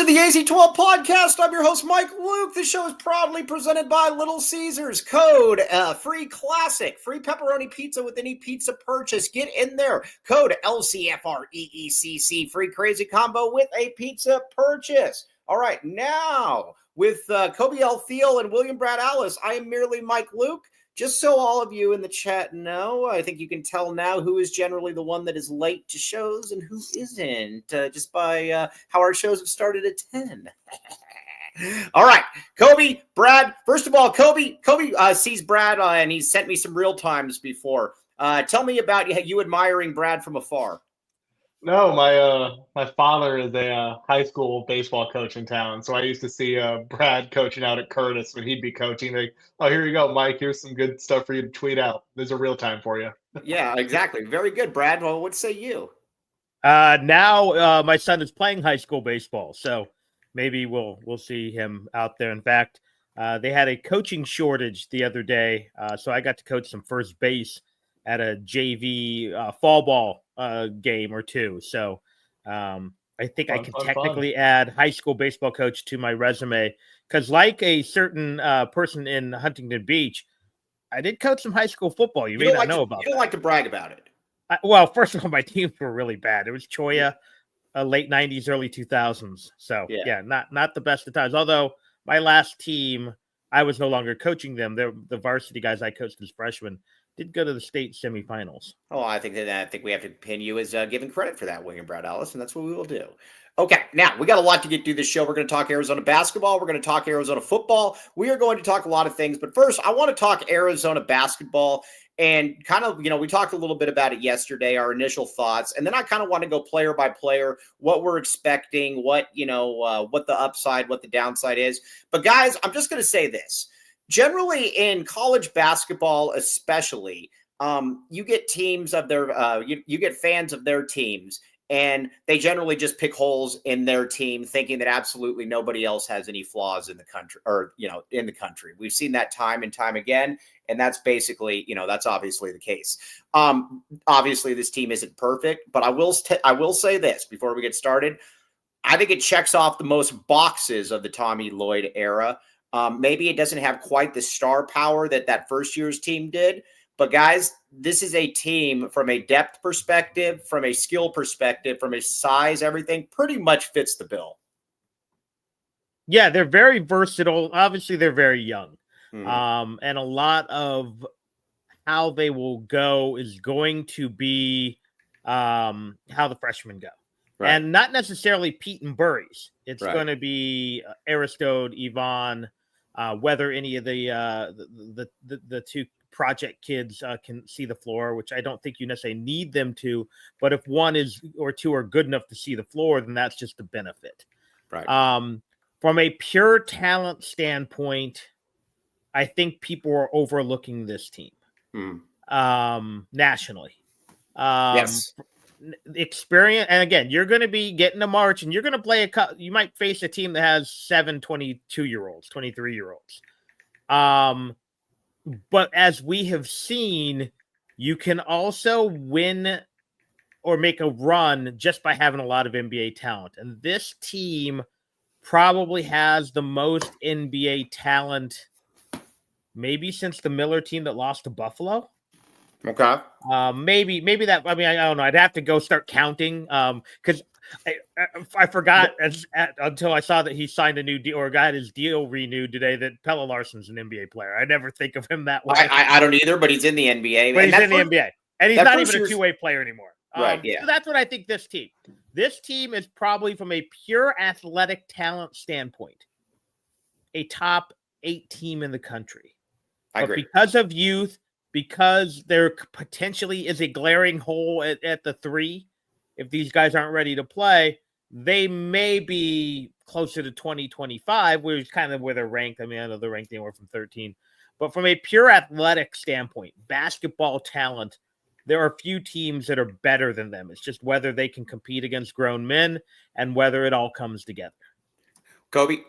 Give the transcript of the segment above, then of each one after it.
the AZ12 podcast. I'm your host, Mike Luke. This show is proudly presented by Little Caesars. Code free classic, free pepperoni pizza with any pizza purchase. Get in there. Code LCFREECC, free crazy combo with a pizza purchase. All right, now with Koby L. Thiel and William Brad Alice, I am merely Mike Luke. Just so all of you in the chat know, I think you can tell now who is generally the one that is late to shows and who isn't, just by how our shows have started at 10. All right, Koby, Brad. First of all, Koby sees Brad, and he's sent me some real times before. Tell me about you admiring Brad from afar. No, my father is a high school baseball coach in town, so I used to see Brad coaching out at Curtis when he'd be coaching. Like, oh, here you go, Mike. Here's some good stuff for you to tweet out. There's a real time for you. Yeah, exactly. Very good, Brad. Well, what say you? Now my son is playing high school baseball, so maybe we'll see him out there. In fact, they had a coaching shortage the other day, so I got to coach some first base at a JV fall ball game or two. So I think I can technically add high school baseball coach to my resume because like a certain person in Huntington Beach, I did coach some high school football. You may not know about it. You don't like to brag about it. Well, first of all, my teams were really bad. It was Choya, late 90s, early 2000s. So, yeah, not the best of times. Although my last team, I was no longer coaching them. They're the varsity guys I coached as freshmen. Did go to the state semifinals. Oh, I think we have to pin you as giving credit for that, William Brad Alice, and that's what we will do. Okay, now we got a lot to get through this show. We're going to talk Arizona basketball. We're going to talk Arizona football. We are going to talk a lot of things, but first, I want to talk Arizona basketball and kind of, we talked a little bit about it yesterday, our initial thoughts, and then I kind of want to go player by player, what we're expecting, what the upside, what the downside is. But guys, I'm just going to say this. Generally, in college basketball, especially, you get teams of their, you get fans of their teams, and they generally just pick holes in their team, thinking that absolutely nobody else has any flaws in the country, or in the country. We've seen that time and time again, and that's basically, that's obviously the case. Obviously, this team isn't perfect, but I will say this before we get started. I think it checks off the most boxes of the Tommy Lloyd era. Maybe it doesn't have quite the star power that first year's team did. But guys, this is a team from a depth perspective, from a skill perspective, from a size, everything pretty much fits the bill. Yeah, they're very versatile. Obviously, they're very young. Mm-hmm. And a lot of how they will go is going to be how the freshmen go. Right. And not necessarily Peat and Burries. It's going to be Aristode, Yvonne, whether any of the two project kids can see the floor, which I don't think you necessarily need them to. But if one is or two are good enough to see the floor, then that's just a benefit. Right. From a pure talent standpoint, I think people are overlooking this team nationally. Yes. Experience, and again, you're going to be getting to March, and you're going to play you might face a team that has 7 22-year-olds, 23-year-olds. But as we have seen, you can also win or make a run just by having a lot of NBA talent. And this team probably has the most NBA talent maybe since the Miller team that lost to Buffalo. Okay. Maybe that. I mean, I don't know. I'd have to go start counting. Because I forgot until I saw that he signed a new deal or got his deal renewed today that Pelle Larsson's an NBA player. I never think of him that way. I don't either, but he's in the NBA. But he's in the NBA, and he's not even a two-way player anymore. Right. Yeah. So that's what I think. This team is probably from a pure athletic talent standpoint, a top 8 team in the country. I agree. Because of youth. Because there potentially is a glaring hole at the 3, if these guys aren't ready to play, they may be closer to 2025, which is kind of where they're ranked. I mean, I know they're ranked anywhere from 13. But from a pure athletic standpoint, basketball talent, there are few teams that are better than them. It's just whether they can compete against grown men and whether it all comes together. Koby?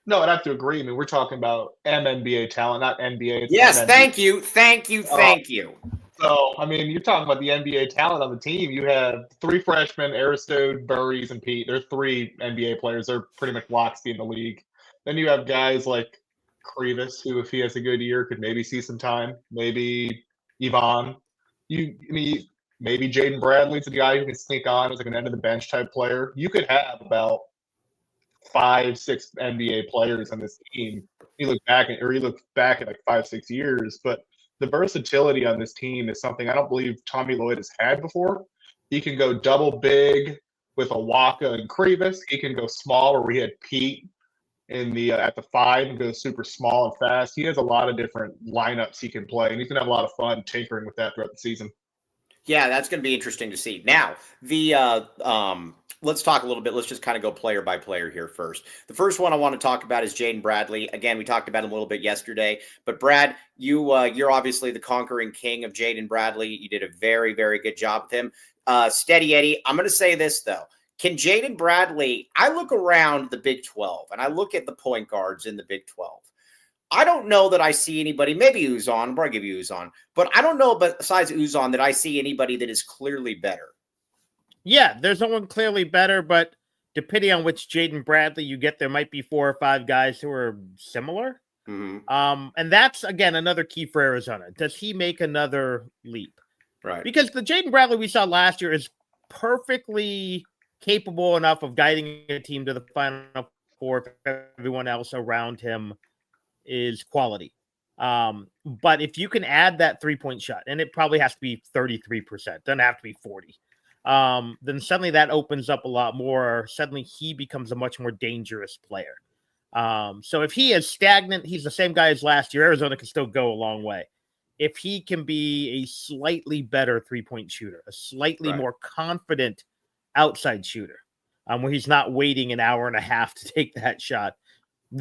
No, I'd have to agree. I mean, we're talking about MNBA talent, not NBA. Yes, thank you. So, I mean, you're talking about the NBA talent on the team. You have 3 freshmen, Aristode, Burries, and Peat. They're 3 NBA players. They're pretty much locks in the league. Then you have guys like Krivas, who, if he has a good year, could maybe see some time. Maybe Yvonne. I mean, maybe Jaden Bradley's a guy who can sneak on as like an end of the bench type player. You could have about 5, 6 NBA players on this team. You look back at like 5, 6 years, but the versatility on this team is something I don't believe Tommy Lloyd has had before. He can go double big with Awaka and Krivas. He can go small, where we had Pete in the at the 5 and go super small and fast. He has a lot of different lineups he can play, and he's gonna have a lot of fun tinkering with that throughout the season. Yeah, that's going to be interesting to see. Now, let's talk a little bit. Let's just kind of go player by player here first. The first one I want to talk about is Jaden Bradley. Again, we talked about him a little bit yesterday, but Brad, you're obviously the conquering king of Jaden Bradley. You did a very, very good job with him. Steady Eddie, I'm going to say this though. Can Jaden Bradley, I look around the Big 12 and I look at the point guards in the Big 12. I don't know that I see anybody, maybe Uzan, I'll give you Uzan, but I don't know besides Uzan that I see anybody that is clearly better. Yeah, there's no one clearly better, but depending on which Jaden Bradley you get, there might be 4 or 5 guys who are similar. Mm-hmm. And that's, again, another key for Arizona. Does he make another leap? Right. Because the Jaden Bradley we saw last year is perfectly capable enough of guiding a team to the Final Four if everyone else around him is quality. But if you can add that 3-point shot, and it probably has to be 33%, doesn't have to be 40, then suddenly that opens up a lot more. Suddenly he becomes a much more dangerous player. So if he is stagnant, he's the same guy as last year, Arizona can still go a long way. If he can be a slightly better 3-point shooter, a slightly more confident outside shooter, where he's not waiting an hour and a half to take that shot,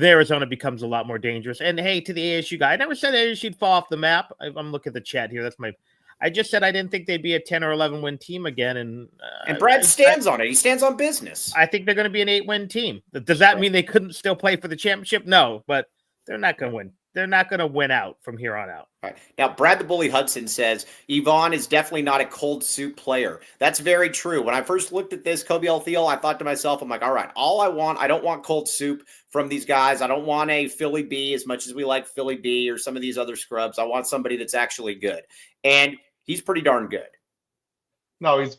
Arizona becomes a lot more dangerous. And hey, to the ASU guy, I never said ASU'd fall off the map. I'm looking at the chat here. I just said I didn't think they'd be a 10 or 11 win team again. And Brad stands on it. He stands on business. I think they're going to be an 8-win team. Does that mean they couldn't still play for the championship? No, but they're not going to win. They're not going to win out from here on out. Right. Now, Brad the Bully Hudson says, Yvonne is definitely not a cold soup player. That's very true. When I first looked at this, Koby Althiel, I thought to myself, I'm like, all right, I don't want cold soup from these guys. I don't want a Philly B as much as we like Philly B or some of these other scrubs. I want somebody that's actually good. And he's pretty darn good. No, he's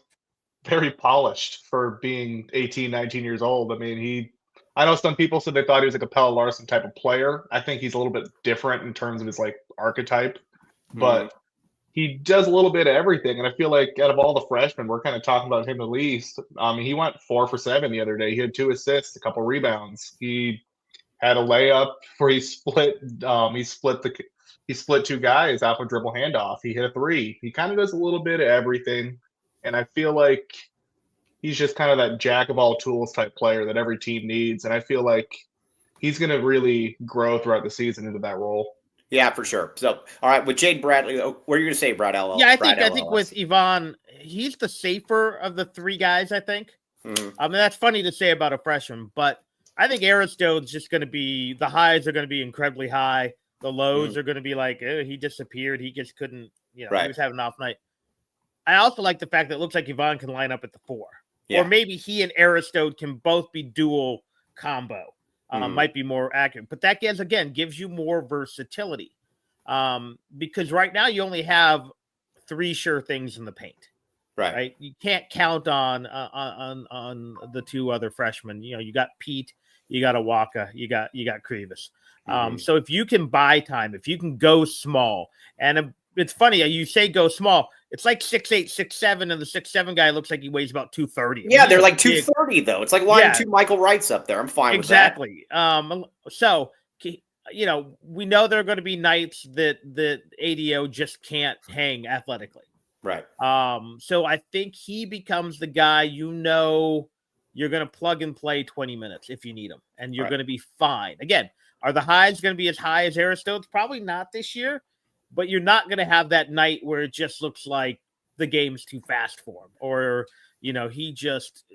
very polished for being 18, 19 years old. I mean, I know some people said they thought he was like a Pelle Larsson type of player. I think he's a little bit different in terms of his like archetype, but he does a little bit of everything. And I feel like out of all the freshmen, we're kind of talking about him the least. He went 4 for 7 the other day. He had 2 assists, a couple rebounds. He had a layup where he split 2 guys off a dribble handoff. He hit a 3. He kind of does a little bit of everything. And I feel like he's just kind of that jack of all tools type player that every team needs. And I feel like he's going to really grow throughout the season into that role. Yeah, for sure. So, all right, with Jaden Bradley, what are you going to say, Brad L? Yeah, I think with Yvonne, he's the safer of the 3 guys, I think. Mm-hmm. I mean, that's funny to say about a freshman, but I think Aristode's just going to be, the highs are going to be incredibly high. The lows are going to be like, he disappeared. He just couldn't, he was having an off night. I also like the fact that it looks like Yvonne can line up at the 4. Yeah. Or maybe he and Aristode can both be dual combo. Might be more accurate. But that gives you more versatility. Because right now you only have 3 sure things in the paint. Right? You can't count on the 2 other freshmen. You got Pete, you got Awaka, you got Krivas. So if you can buy time, if you can go small, and it's funny, you say go small. It's like 6'8", 6'7", and the 6'7" guy looks like he weighs about 230. Yeah, they're like 230 though. It's like lining 2 Michael Wrights up there. I'm fine with that. Exactly. So we know there are going to be nights that ADO just can't hang athletically. Right. So I think he becomes the guy you're going to plug and play 20 minutes if you need him, and you're going to be fine. Again, are the highs going to be as high as Aristode's? Probably not this year. But you're not going to have that night where it just looks like the game's too fast for him, or, he just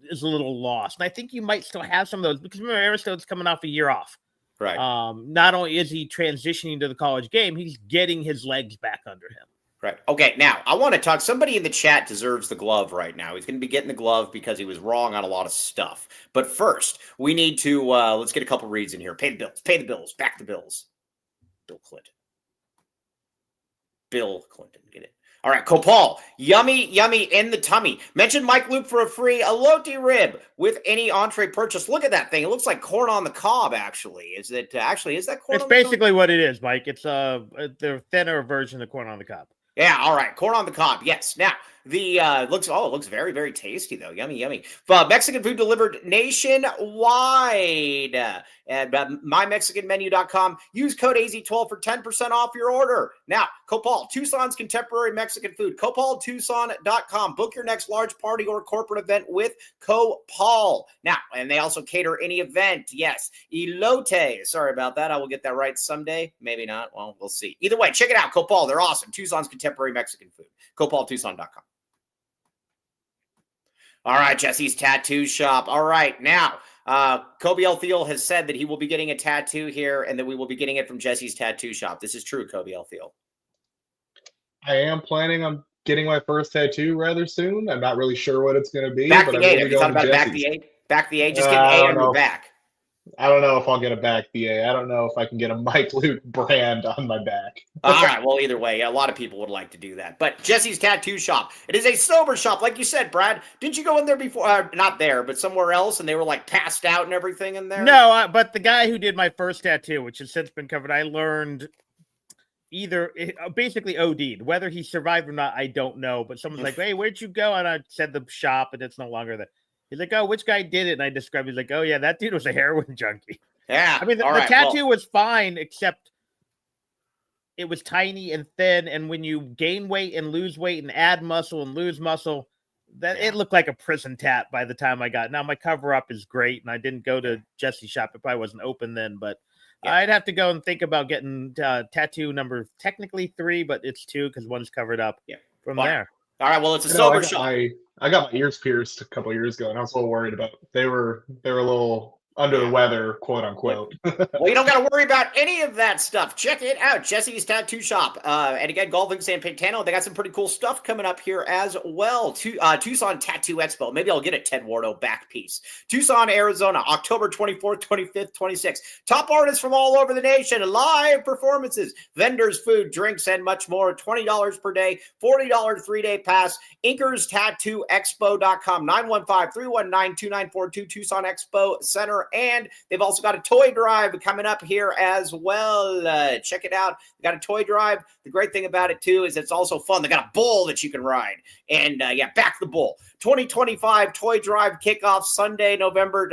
is a little lost. And I think you might still have some of those because remember, Aristode's coming off a year off. Right. Not only is he transitioning to the college game, he's getting his legs back under him. Right. Okay. Now I want to talk. Somebody in the chat deserves the glove right now. He's going to be getting the glove because he was wrong on a lot of stuff. But first, we need to let's get a couple reads in here. Pay the bills. Pay the bills. Back the bills. Bill Clinton. Bill Clinton. Get it. All right, Copal, yummy in the tummy. Mention Mike Luke for a free elote rib with any entree purchase. Look at that thing. It looks like corn on the cob, actually. Is that corn It's on the cob? basically what it is, Mike. It's the thinner version of corn on the cob. Yeah, all right. Corn on the cob. Yes. Now, the it looks very, very tasty, though. Yummy. Mexican food delivered nationwide at mymexicanmenu.com. Use code AZ12 for 10% off your order. Now, Copal, Tucson's contemporary Mexican food. CopalTucson.com. Book your next large party or corporate event with Copal. Now, and they also cater any event. Yes. Elote. Sorry about that. I will get that right someday. Maybe not. Well, we'll see. Either way, check it out. Copal. They're awesome. Tucson's contemporary Mexican food. CopalTucson.com. All right, Jesse's Tattoo Shop. All right, now, Koby Elfiel has said that he will be getting a tattoo here and that we will be getting it from Jesse's Tattoo Shop. This is true, Koby Elfiel. I am planning on getting my first tattoo rather soon. I'm not really sure what it's going to be. Back but the I'm eight. really Have you thought going about back Jesse's. the eight? Back the eight? Just get an A on your back. I don't know if I'll get a back BA. I don't know if I can get a Mike Luke brand on my back. All right. Well, either way, a lot of people would like to do that. But Jesse's Tattoo Shop. It is a sober shop. Like you said, Brad, didn't you go in there before? Not there, but somewhere else, and they were like passed out and everything in there? No, but the guy who did my first tattoo, which has since been covered, I learned basically OD'd. Whether he survived or not, I don't know. But someone's like, hey, where'd you go? And I said the shop, and it's no longer there. He's like, oh, which guy did it? And I described, he's like, oh, yeah, that dude was a heroin junkie. Yeah. I mean, the tattoo was fine, except it was tiny and thin. And when you gain weight and lose weight and add muscle and lose muscle, it looked like a prison tat by the time I got. Now, my cover-up is great, and I didn't go to Jesse's shop. It probably wasn't open then, but I'd have to go and think about getting tattoo number technically 3, but it's 2 because one's covered up from there. All right, well, it's a sober shop. I got my ears pierced a couple of years ago, and I was a little worried about it. They were a little under the weather, quote unquote. Well, you don't got to worry about any of that stuff. Check it out, Jesse's Tattoo Shop. And again, Golfing San Pantano, they got some pretty cool stuff coming up here as well. Tucson Tattoo Expo. Maybe I'll get a Ted Wardo back piece. Tucson, Arizona, October 24th, 25th, 26th. Top artists from all over the nation, live performances, vendors, food, drinks, and much more. $20 per day, $40 3-day pass. InkersTattooExpo.com, 915-319-2942, Tucson Expo Center. And they've also got a toy drive coming up here as well. Check it out. They got a toy drive. The great thing about it, too, is it's also fun. They got a bull that you can ride. And, back the bull. 2025 toy drive kickoff Sunday, November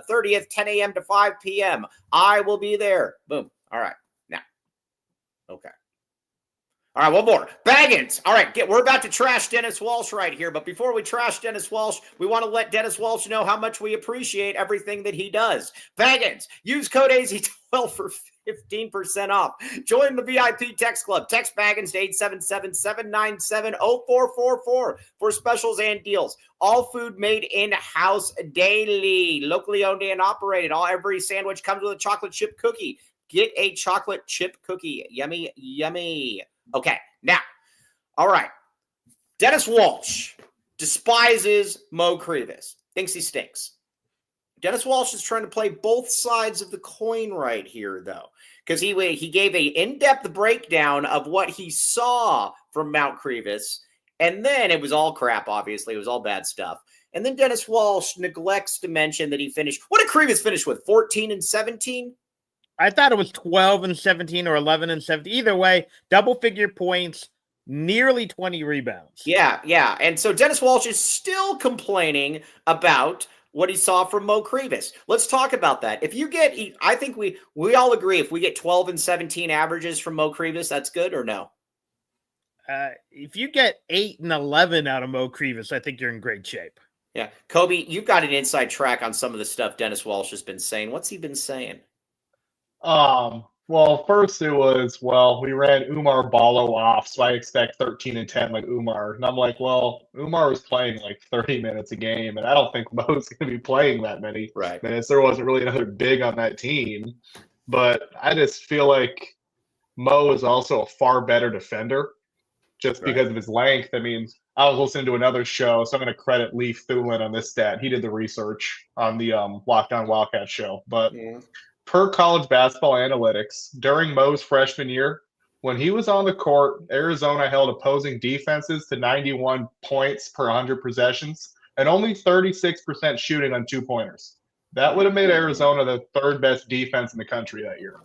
30th, 10 a.m. to 5 p.m. I will be there. Boom. All right. Now. Okay. All right, one more. Baggins. All right, we're about to trash Dennis Walsh right here, but before we trash Dennis Walsh, we want to let Dennis Walsh know how much we appreciate everything that he does. Baggins, use code AZ12 for 15% off. Join the VIP Text Club. Text Baggins to 877-797-0444 for specials and deals. All food made in-house daily, locally owned and operated. Every sandwich comes with a chocolate chip cookie. Get a chocolate chip cookie. Yummy, yummy. Okay, now, all right. Dennis Walsh despises Mo Krivas. Thinks he stinks. Dennis Walsh is trying to play both sides of the coin right here, though, because he gave a in-depth breakdown of what he saw from Mount Krivas, and then it was all crap, obviously. It was all bad stuff. And then Dennis Walsh neglects to mention that he finished. What did Krivas finish with, 14 and 17? I thought it was 12 and 17 or 11 and 17. Either way, double-figure points, nearly 20 rebounds. Yeah. And so Dennis Walsh is still complaining about what he saw from Mo Krivas. Let's talk about that. If you get, I think we all agree, if we get 12 and 17 averages from Mo Krivas, that's good or no? If you get 8 and 11 out of Mo Krivas, I think you're in great shape. Yeah. Koby, you've got an inside track on some of the stuff Dennis Walsh has been saying. What's he been saying? Well, first it was, we ran Umar Ballo off, so I expect 13 and 10 like Umar. And I'm like, Umar was playing like 30 minutes a game, and I don't think Mo's going to be playing that many minutes. There wasn't really another big on that team. But I just feel like Mo is also a far better defender. just Right. because of his length. I mean, I was listening to another show, so I'm going to credit Leaf Thulin on this stat. He did the research on the Lockdown Wildcat show. But per college basketball analytics, during Mo's freshman year, when he was on the court, Arizona held opposing defenses to 91 points per 100 possessions and only 36% shooting on 2-pointers. That would have made Arizona the third best defense in the country that year.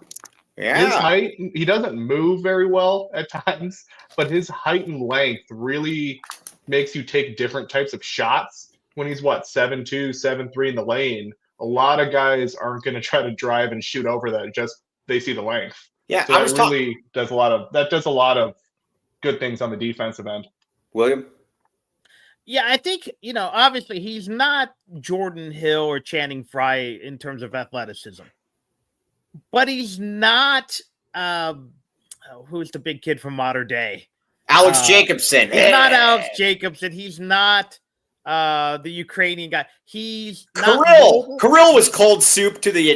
Yeah. His height, he doesn't move very well at times, but his height and length really makes you take different types of shots. When he's 7'2", 7'3" in the lane, a lot of guys aren't going to try to drive and shoot over that. Just they see the length. Yeah. So that really does a lot of good things on the defensive end. William? Yeah, I think, obviously he's not Jordan Hill or Channing Frye in terms of athleticism. But he's not who's the big kid from modern day? Alex Jacobson. He's not Alex Jacobson. He's not the Ukrainian guy. He's Kirill. Kirill was cold soup to the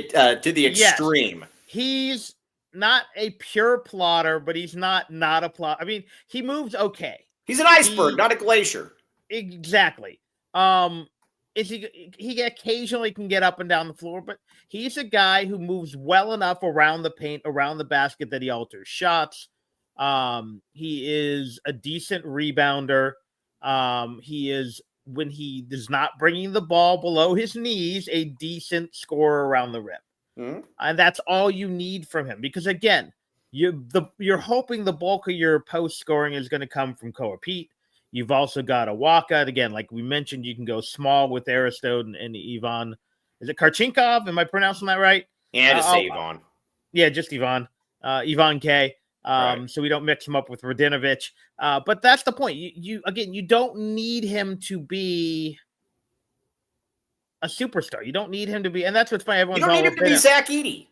extreme. Yes. He's not a pure plotter, but he's not a plotter. I mean, he moves okay. He's an iceberg, not a glacier. Exactly. He occasionally can get up and down the floor, but he's a guy who moves well enough around the paint, around the basket that he alters shots. He is a decent rebounder. He is, when he is not bringing the ball below his knees, a decent scorer around the rim. Mm-hmm. And that's all you need from him. Because again, you're hoping the bulk of your post scoring is going to come from Koa Peat. You've also got Awaka. And again, like we mentioned, you can go small with Aristode and Ivan. Is it Karchinkov? Am I pronouncing that right? Yeah, just say Ivan. Yeah, just Ivan. Ivan K. Right. So we don't mix him up with Radinovich. But that's the point. You don't need him to be a superstar. You don't need him to be, and that's what's funny. Everyone's you don't need him to be Zach Edey.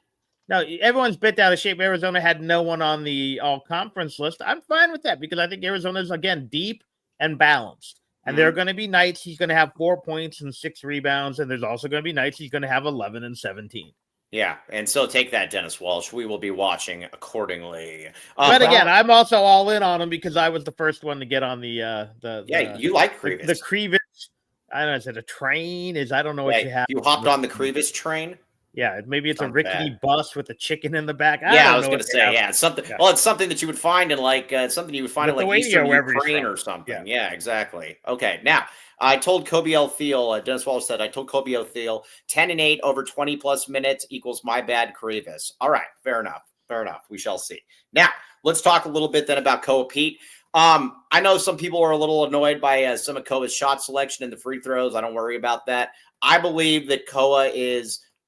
No, everyone's bit out of shape. Arizona had no one on the all-conference list. I'm fine with that because I think Arizona's, again, deep and balanced. And there are going to be nights he's going to have 4 points and 6 rebounds, and there's also going to be nights he's going to have 11 and 17. Yeah, and so take that, Dennis Walsh. We will be watching accordingly. But again, I'm also all in on him because I was the first one to get on the you like Krivas. The Krivas. I don't know, is it a train? I don't know what you have. You hopped on the Krivas train? Yeah, maybe it's a rickety bus with a chicken in the back. I was going to say, it's something. Yeah. Well, it's something that you would find in Eastern Ukraine or something. Yeah, exactly. Okay, now I told Koby Thiel, Dennis Walsh said, I told Koby Thiel, 10-8 over 20 plus minutes equals my bad Krivas. All right, fair enough. We shall see. Now let's talk a little bit then about Koa Peat. I know some people are a little annoyed by some of Koa's shot selection and the free throws. I don't worry about that. I believe that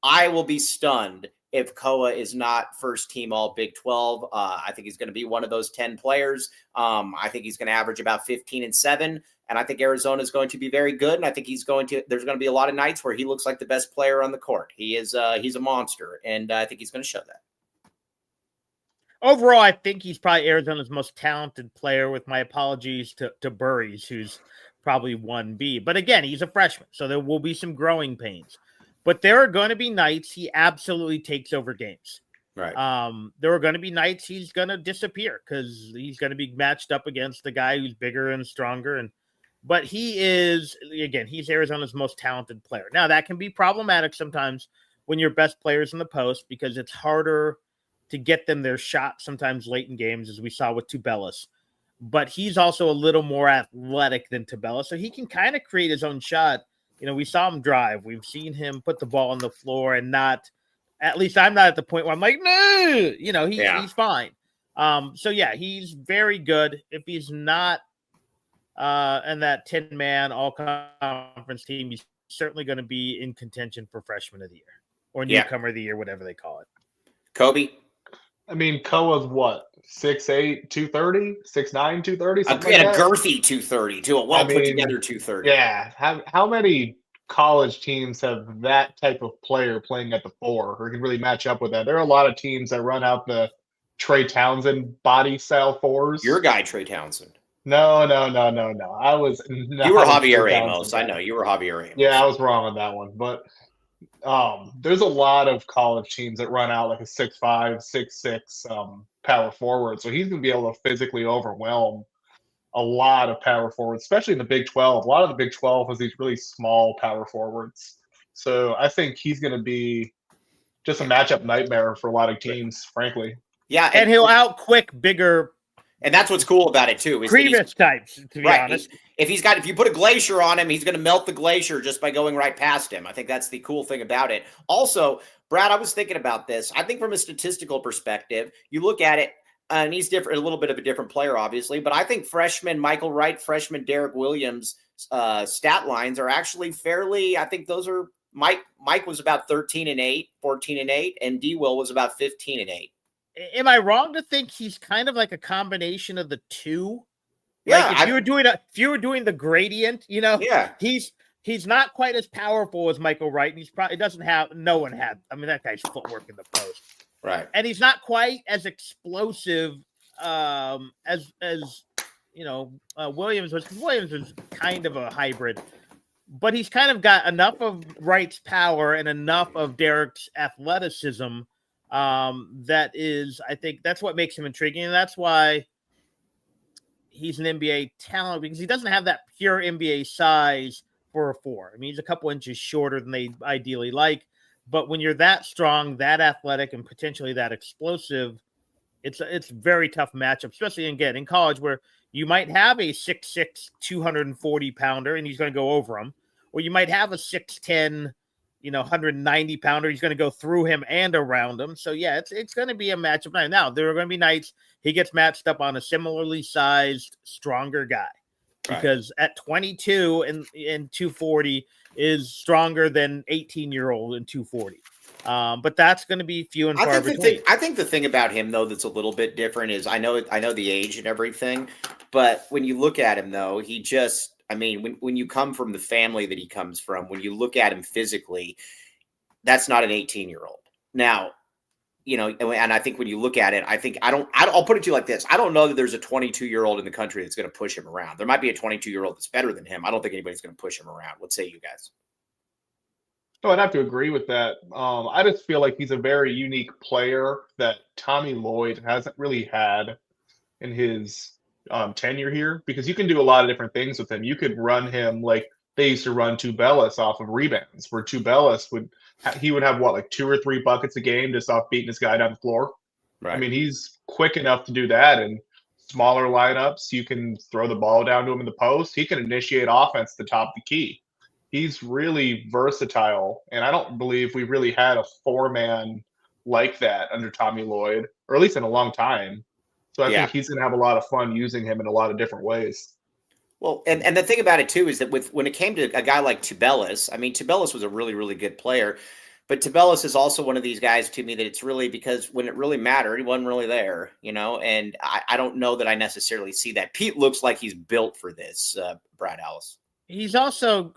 I will be stunned if Koa is not first team all Big 12. I think he's going to be one of those 10 players. I think he's going to average about 15 and 7. And I think Arizona is going to be very good. And I think there's going to be a lot of nights where he looks like the best player on the court. He's a monster. And I think he's going to show that. Overall, I think he's probably Arizona's most talented player, with my apologies to Burries, who's probably 1B. But again, he's a freshman, so there will be some growing pains. But there are going to be nights he absolutely takes over games. Right. There are going to be nights he's going to disappear because he's going to be matched up against the guy who's bigger and stronger. But he's Arizona's most talented player. Now, that can be problematic sometimes when your best player's in the post because it's harder to get them their shot sometimes late in games, as we saw with Tubelis. But he's also a little more athletic than Tubelis, so he can kind of create his own shot. We saw him drive. We've seen him put the ball on the floor and not, at least I'm not at the point where I'm like, no, he's fine. He's very good. If he's not in that 10-man all-conference team, he's certainly going to be in contention for freshman of the year or newcomer of the year, whatever they call it. Koby? I mean, Koa's what? 6'8", 230? 6'9", 230? A girthy 230, too. A well-put-together 230. Yeah. How many college teams have that type of player playing at the 4 or can really match up with that? There are a lot of teams that run out the Trey Townsend body-style 4s. Your guy, Trey Townsend. No. I was not. You were Javier Ramos. I know. You were Javier Ramos. Yeah, I was wrong on that one. But there's a lot of college teams that run out like a 6'5", 6'6", power forward. So he's going to be able to physically overwhelm a lot of power forwards, especially in the Big 12. A lot of the Big 12 has these really small power forwards. So I think he's going to be just a matchup nightmare for a lot of teams, frankly. Yeah, And he'll outquick bigger. And that's what's cool about it too. Is Krivas types, to be honest. If you put a glacier on him, he's going to melt the glacier just by going right past him. I think that's the cool thing about it. Also, Brad, I was thinking about this. I think from a statistical perspective, you look at it, and he's different, a little bit of a different player, obviously. But I think freshman Michael Wright, freshman Derek Williams' stat lines are actually fairly. I think those are Mike. Mike was about 13-8, 14-8, and D. Will was about 15-8. Am I wrong to think he's kind of like a combination of the two? Yeah, like if you were doing the gradient, he's not quite as powerful as Michael Wright, and he's probably doesn't have. No one had. I mean, that guy's footwork in the post, right? And he's not quite as explosive as Williams was. Williams was kind of a hybrid, but he's kind of got enough of Wright's power and enough of Derek's athleticism. That is, I think that's what makes him intriguing, and that's why he's an NBA talent, because he doesn't have that pure NBA size for a 4. I mean, he's a couple inches shorter than they ideally like, but when you're that strong, that athletic, and potentially that explosive, it's a very tough matchup, especially in college, where you might have a 6'6", 240 pounder, and he's going to go over him, or you might have a 6'10", 190 pounder. He's going to go through him and around him. So yeah, it's going to be a matchup night. Now there are going to be nights he gets matched up on a similarly sized, stronger guy, because at 22 and 240 is stronger than 18-year-old and 240. But that's going to be few and far between. I think the thing about him though that's a little bit different is I know the age and everything, but when you look at him though, he just. I mean, when you come from the family that he comes from, when you look at him physically, that's not an 18-year-old. Now, and I think when you look at it, I'll put it to you like this. I don't know that there's a 22-year-old in the country that's going to push him around. There might be a 22-year-old that's better than him. I don't think anybody's going to push him around. What say you guys? No, I'd have to agree with that. I just feel like he's a very unique player that Tommy Lloyd hasn't really had in his tenure here, because you can do a lot of different things with him. You could run him like they used to run Tubelis off of rebounds, where Tubelis would have like 2 or 3 buckets a game just off beating this guy down the floor. Right. I mean, he's quick enough to do that. And smaller lineups, you can throw the ball down to him in the post. He can initiate offense at the top of the key. He's really versatile, and I don't believe we really had a 4-man like that under Tommy Lloyd, or at least in a long time. So I think he's going to have a lot of fun using him in a lot of different ways. Well, and the thing about it, too, is that when it came to a guy like Tubelis, I mean, Tubelis was a really, really good player. But Tubelis is also one of these guys to me that it's really because when it really mattered, he wasn't really there, and I don't know that I necessarily see that. Pete looks like he's built for this, Brad Ellis. He's also,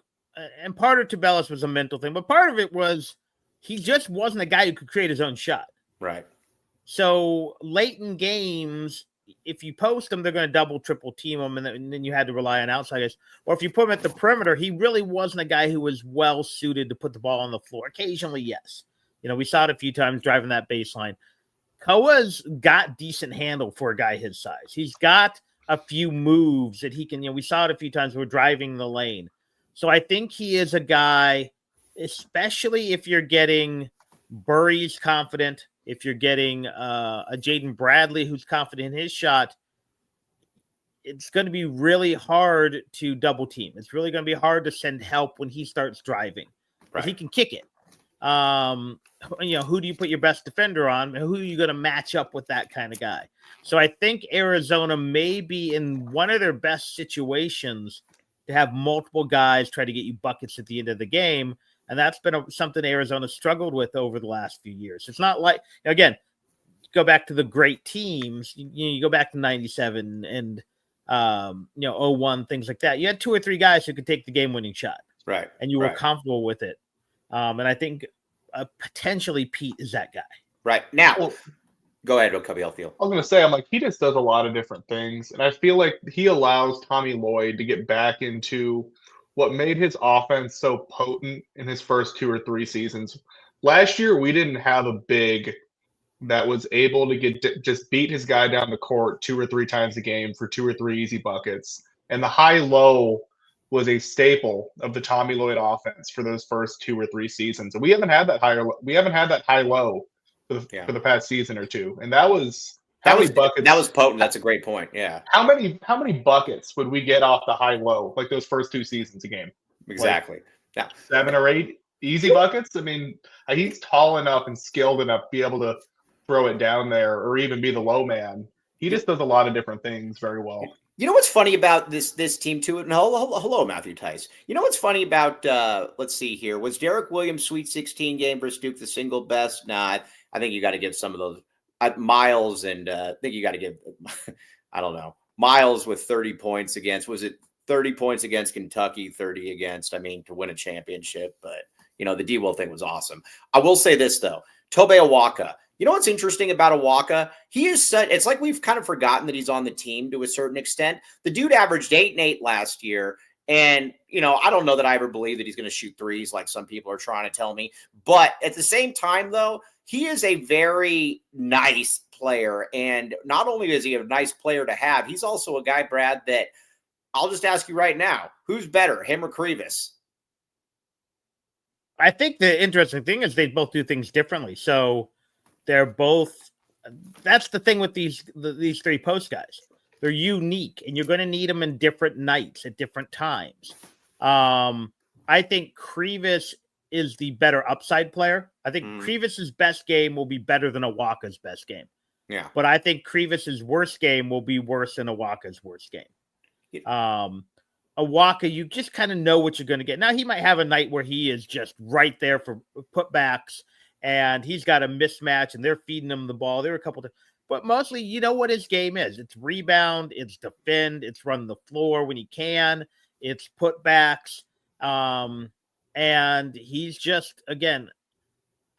and part of Tubelis was a mental thing, but part of it was he just wasn't a guy who could create his own shot. Right. So late in games, if you post them, they're going to double, triple team him, and then you had to rely on outsiders. Or if you put him at the perimeter, he really wasn't a guy who was well suited to put the ball on the floor. Occasionally, yes. We saw it a few times driving that baseline. Koa's got decent handle for a guy his size. He's got a few moves that he can, we saw it a few times. We're driving the lane. So I think he is a guy, especially if you're getting Burries confident, if you're getting a Jaden Bradley who's confident in his shot, it's going to be really hard to double team. It's really going to be hard to send help when he starts driving. Right. He can kick it. Who do you put your best defender on? Who are you going to match up with that kind of guy? So I think Arizona may be in one of their best situations to have multiple guys try to get you buckets at the end of the game. And that's been something Arizona struggled with over the last few years. It's not like, again, go back to the great teams. You go back to 97 and, 01, things like that. You had 2 or 3 guys who could take the game-winning shot. Right. And you were comfortable with it. And I think potentially Pete is that guy. Right. Now, go ahead, Koby. I was going to say, he just does a lot of different things. And I feel like he allows Tommy Lloyd to get back into what made his offense so potent in his first 2 or 3 seasons. Last year, we didn't have a big that was able to just beat his guy down the court 2 or 3 times a game for 2 or 3 easy buckets. And the high-low was a staple of the Tommy Lloyd offense for those first 2 or 3 seasons. And we haven't had that high-low for the past season or two. And that was buckets? That was potent. That's a great point. Yeah. How many buckets would we get off the high-low, like those first 2 seasons a game? Exactly. Like 7 or 8 easy buckets? I mean, he's tall enough and skilled enough to be able to throw it down there or even be the low man. He just does a lot of different things very well. You know what's funny about this team too? And hello, Matthew Tice. You know what's funny about let's see here. Was Derek Williams' Sweet 16 game versus Duke the single best? Nah, I think you got to give some of those Miles, and I think you got to give I don't know, Miles with 30 points against, was it 30 points against Kentucky, 30 against, to win a championship. But the D-Will thing was awesome. I will say this though, Tobe Awaka. You know what's interesting about Awaka? He is such, it's like we've kind of forgotten that he's on the team to a certain extent. The dude averaged 8 and 8 last year. And, I don't know that I ever believe that he's going to shoot threes like some people are trying to tell me. But at the same time, though, he is a very nice player. And not only is he a nice player to have, he's also a guy, Brad, that I'll just ask you right now, who's better, him or Krivas? I think the interesting thing is they both do things differently. So they're both, that's the thing with these 3 post guys. They're unique, and you're going to need them in different nights at different times. I think Krivas is the better upside player. I think Krivas' best game will be better than Awaka's best game. Yeah. But I think Krivas' worst game will be worse than Awaka's worst game. Yeah. Awaka, you just kind of know what you're going to get. Now, he might have a night where he is just right there for putbacks, and he's got a mismatch, and they're feeding him the ball. There are a couple of, but mostly, you know what his game is. It's rebound, it's defend, it's run the floor when he can, it's putbacks, and he's just, again,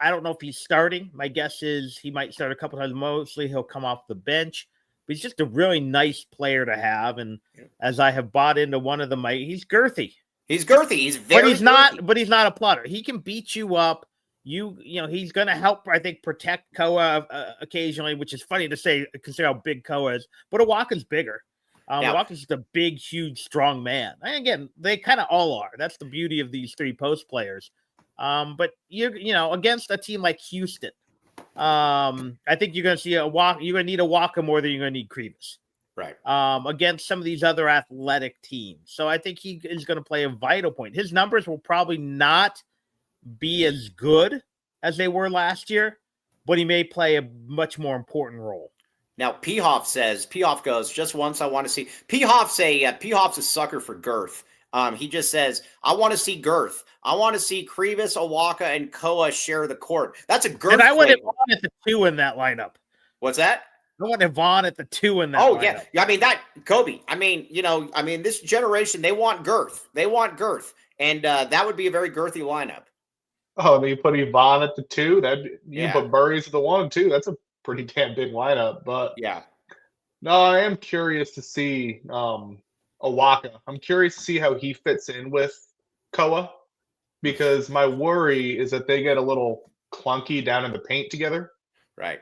I don't know if he's starting. My guess is he might start a couple times. Mostly, he'll come off the bench. But he's just a really nice player to have, and as I have bought into one of them, he's girthy. He's girthy. He's very. But he's not a plotter. He can beat you up. He's going to help, I think, protect Koa occasionally, which is funny to say, consider how big Koa is. But Awaka's bigger. Awaka's just a big, huge, strong man. And again, they kind of all are. That's the beauty of these 3 post players. But against a team like Houston, I think you're going to see Awaka. You're going to need Awaka more than you're going to need Krivas. Right. Against some of these other athletic teams. So I think he is going to play a vital point. His numbers will probably not be as good as they were last year, but he may play a much more important role. Now, Pihoff goes, just once I want to see. Pihoff's a sucker for girth. He just says, I want to see girth. I want to see Krivas, Awaka, and Koa share the court. That's a girth. And I want Yvonne at the 2 in that lineup. What's that? I want Yvonne at the 2 in that lineup. Yeah. Koby. This generation, they want girth. And that would be a very girthy lineup. Oh, and you put Yvonne at the 2. Put Burries at the 1 too. That's a pretty damn big lineup. But yeah. No, I am curious to see Awaka. I'm curious to see how he fits in with Koa, because my worry is that they get a little clunky down in the paint together. Right.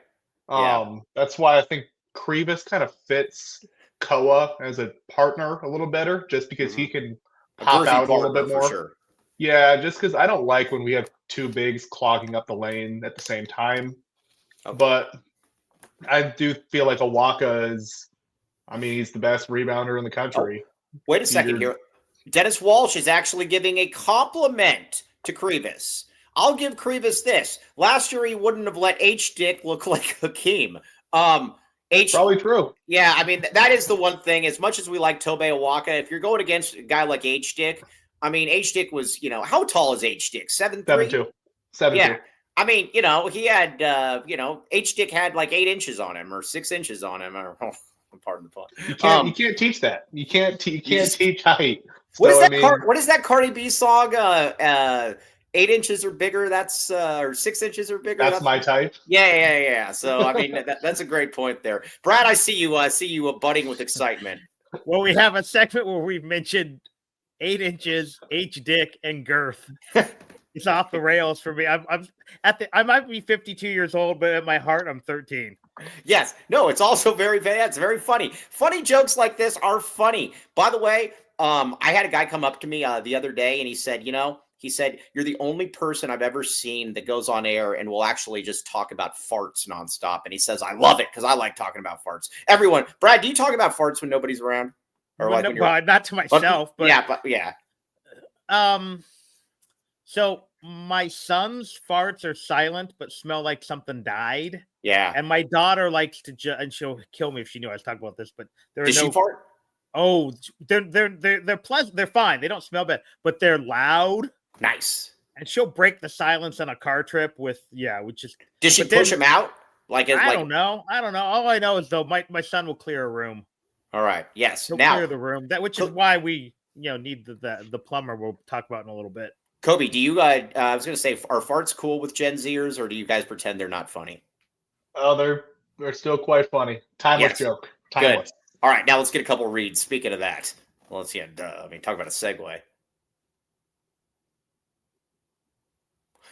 That's why I think Krivas kind of fits Koa as a partner a little better, just because he can pop out a little bit more. Sure. Yeah, just because I don't like when we have 2 bigs clogging up the lane at the same time. Okay. But I do feel like Awaka is, he's the best rebounder in the country. Wait a second here. Dennis Walsh is actually giving a compliment to Krivas. I'll give Krivas this. Last year, he wouldn't have let H-Dick look like Hakeem. Probably true. Yeah, that is the one thing. As much as we like Tobe Awaka, if you're going against a guy like H-Dick, H-Dick was, how tall is H-Dick? 7'3"? 7'2". 7'2". Yeah. He had, H-Dick had like 8 inches on him or 6 inches on him. Pardon the pun. You can't teach that. You can't teach height. What is that Cardi B song? 8 inches or bigger. That's or 6 inches or bigger. That's my type. Yeah. So that's a great point there, Brad. I see you budding with excitement. Well, we have a segment where we've mentioned 8 inches, H-Dick, and girth. It's off the rails for me. I'm I might be 52 years old, but at my heart, I'm 13. Yes. No, it's also it's very funny. Funny jokes like this are funny. By the way, I had a guy come up to me the other day and he said, you're the only person I've ever seen that goes on air and will actually just talk about farts nonstop. And he says, I love it because I like talking about farts. Everyone, Brad, do you talk about farts when nobody's around? Or Well, not to myself, but yeah. So my son's farts are silent but smell like something died. Yeah. And my daughter likes to and she'll kill me if she knew I was talking about this, but Does she fart? Oh, they're pleasant. They're fine. They don't smell bad, but they're loud. Nice. And she'll break the silence on a car trip with just. Does she push him out? I don't know. All I know is though my son will clear a room. All right. Yes. He'll clear the room. Which is why we need the plumber we'll talk about in a little bit. Koby, do you I was gonna say, are farts cool with Gen Zers, or do you guys pretend they're not funny? Oh, they're still quite funny. Timeless joke. Timeless. Good. All right, now let's get a couple reads. Speaking of that, well, let's see. Talk about a segue.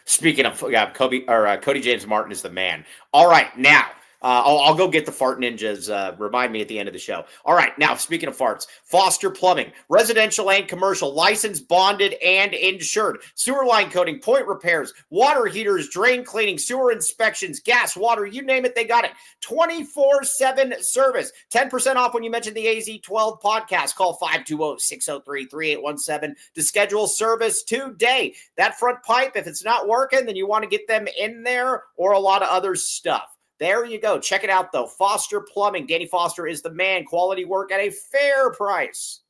Speaking of Koby or Cody James Martin is the man. All right, now I'll go get the fart ninjas. Remind me at the end of the show. All right, now speaking of farts, Foster Plumbing, residential and commercial, licensed, bonded, and insured. Sewer line coating, point repairs, water heaters, drain cleaning, sewer inspections, gas, water, you name it, they got it. 24/7 service. 10% off when you mention the AZ12 podcast. Call 520-603-3817 to schedule service today. That front pipe, if it's not working, then you want to get them in there or a lot of other stuff. There you go. Check it out, though. Foster Plumbing. Danny Foster is the man. Quality work at a fair price.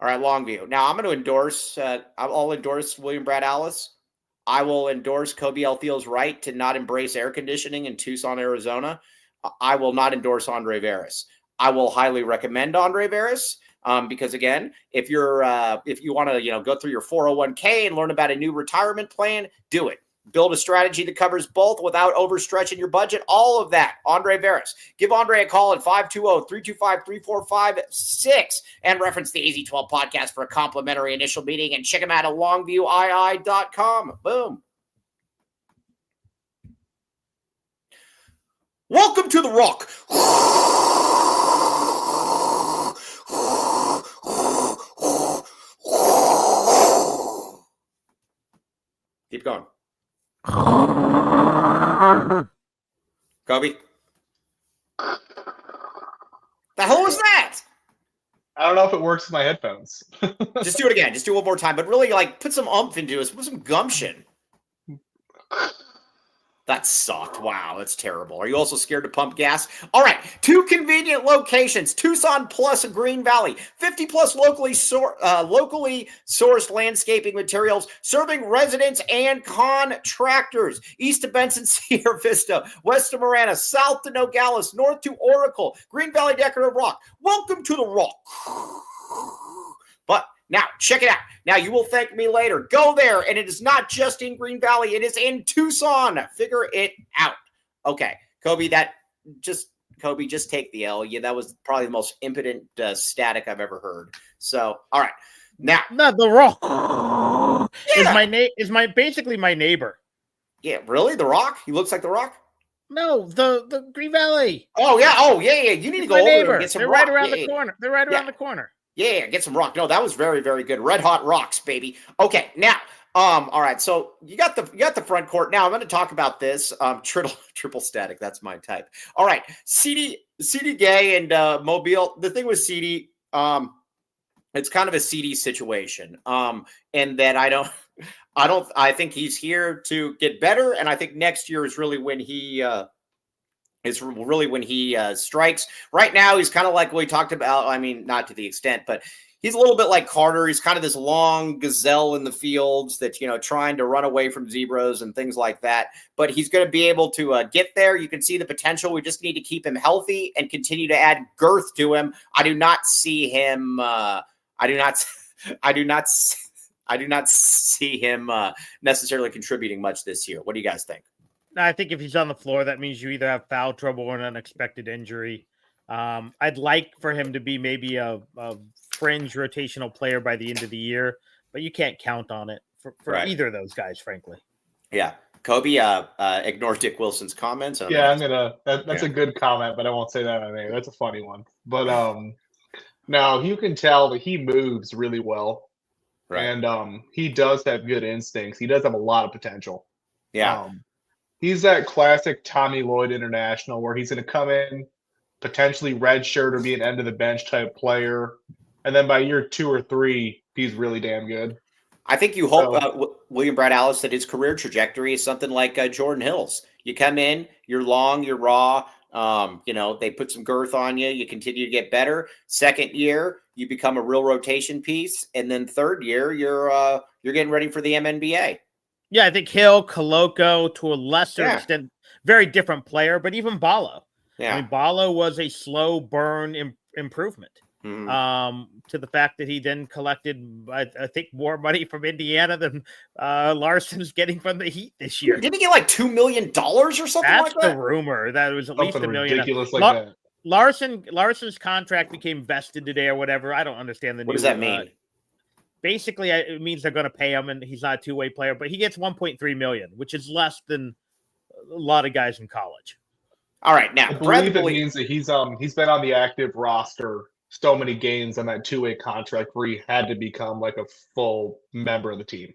All right, Longview. Now, I'm going to endorse, I'll endorse William Brad Alice. I will endorse Koby Althiel's right to not embrace air conditioning in Tucson, Arizona. I will not endorse Andre Veras. I will highly recommend Andre Veras. Because again, if you want to, go through your 401k and learn about a new retirement plan, do it. Build a strategy that covers both without overstretching your budget. All of that. Andre Veras. Give Andre a call at 520-325-3456 and reference the AZ12 podcast for a complimentary initial meeting and check him out at longviewii.com. Boom. Welcome to the Rock. Keep going. Koby? The hell was that? I don't know if it works with my headphones. Just do it again. Just do it one more time. But really, put some oomph into it. Put some gumption. That sucked. Wow, that's terrible. Are you also scared to pump gas? All right, 2 convenient locations, Tucson plus Green Valley, 50-plus locally sourced landscaping materials, serving residents and contractors. East of Benson, Sierra Vista, west of Marana, south to Nogales, north to Oracle, Green Valley Decorative Rock. Welcome to the Rock. But now, check it out. Now, you will thank me later. Go there, and it is not just in Green Valley. It is in Tucson. Figure it out. Okay, Koby, just take the L. Yeah, that was probably the most impotent static I've ever heard. So, all right. Now. No, the Rock is basically my neighbor. Yeah, really? The Rock? He looks like the Rock? No, the Green Valley. Oh, yeah. You need to go over there and get some rock. Right around the corner. They're right around the corner. Yeah, get some rock. No, that was very, very good. Red hot rocks, baby. Okay, now, all right. So you got the front court. Now I'm going to talk about this. Triple static. That's my type. All right, CD Gay and Mobile. The thing with CD, it's kind of a CD situation. And that I think he's here to get better, and I think next year is really when he. Strikes. Right now, he's kind of like we talked about. I mean, not to the extent, but he's a little bit like Carter. He's kind of this long gazelle in the fields that's, trying to run away from zebras and things like that. But he's going to be able to get there. You can see the potential. We just need to keep him healthy and continue to add girth to him. I do not see him. I do not see him necessarily contributing much this year. What do you guys think? I think if he's on the floor, that means you either have foul trouble or an unexpected injury. I'd like for him to be maybe a fringe rotational player by the end of the year, but you can't count on it for Right. either of those guys, frankly. Yeah. Kobe, ignore Dick Wilson's comments. Yeah, that's a good comment, but I won't say that on air. That's a funny one. But no, you can tell that he moves really well. Right. And he does have good instincts. He does have a lot of potential. Yeah. He's that classic Tommy Lloyd international where he's going to come in, potentially redshirt or be an end of the bench type player, and then by year 2 or 3, he's really damn good. I think you hope William Brad Allis that his career trajectory is something like Jordan Hill's. You come in, you're long, you're raw. They put some girth on you. You continue to get better. Second year, you become a real rotation piece, and then third year, you're getting ready for the MNBA. Yeah, I think Hill, Koloko, to a lesser extent, very different player, but even Ballo. Yeah. I mean, Ballo was a slow burn improvement. To the fact that he then collected, I think, more money from Indiana than Larson's getting from the Heat this year. Didn't he get like $2 million or something That's like that? the rumor. That it was at least $1 million. Ridiculous like that. Larson's contract became vested today or whatever. I don't understand the. What does that mean? Basically, it means they're going to pay him, and he's not a two-way player. But he gets $1.3 million, which is less than a lot of guys in college. All right, now I believe it means that he's been on the active roster so many games on that two-way contract where he had to become like a full member of the team.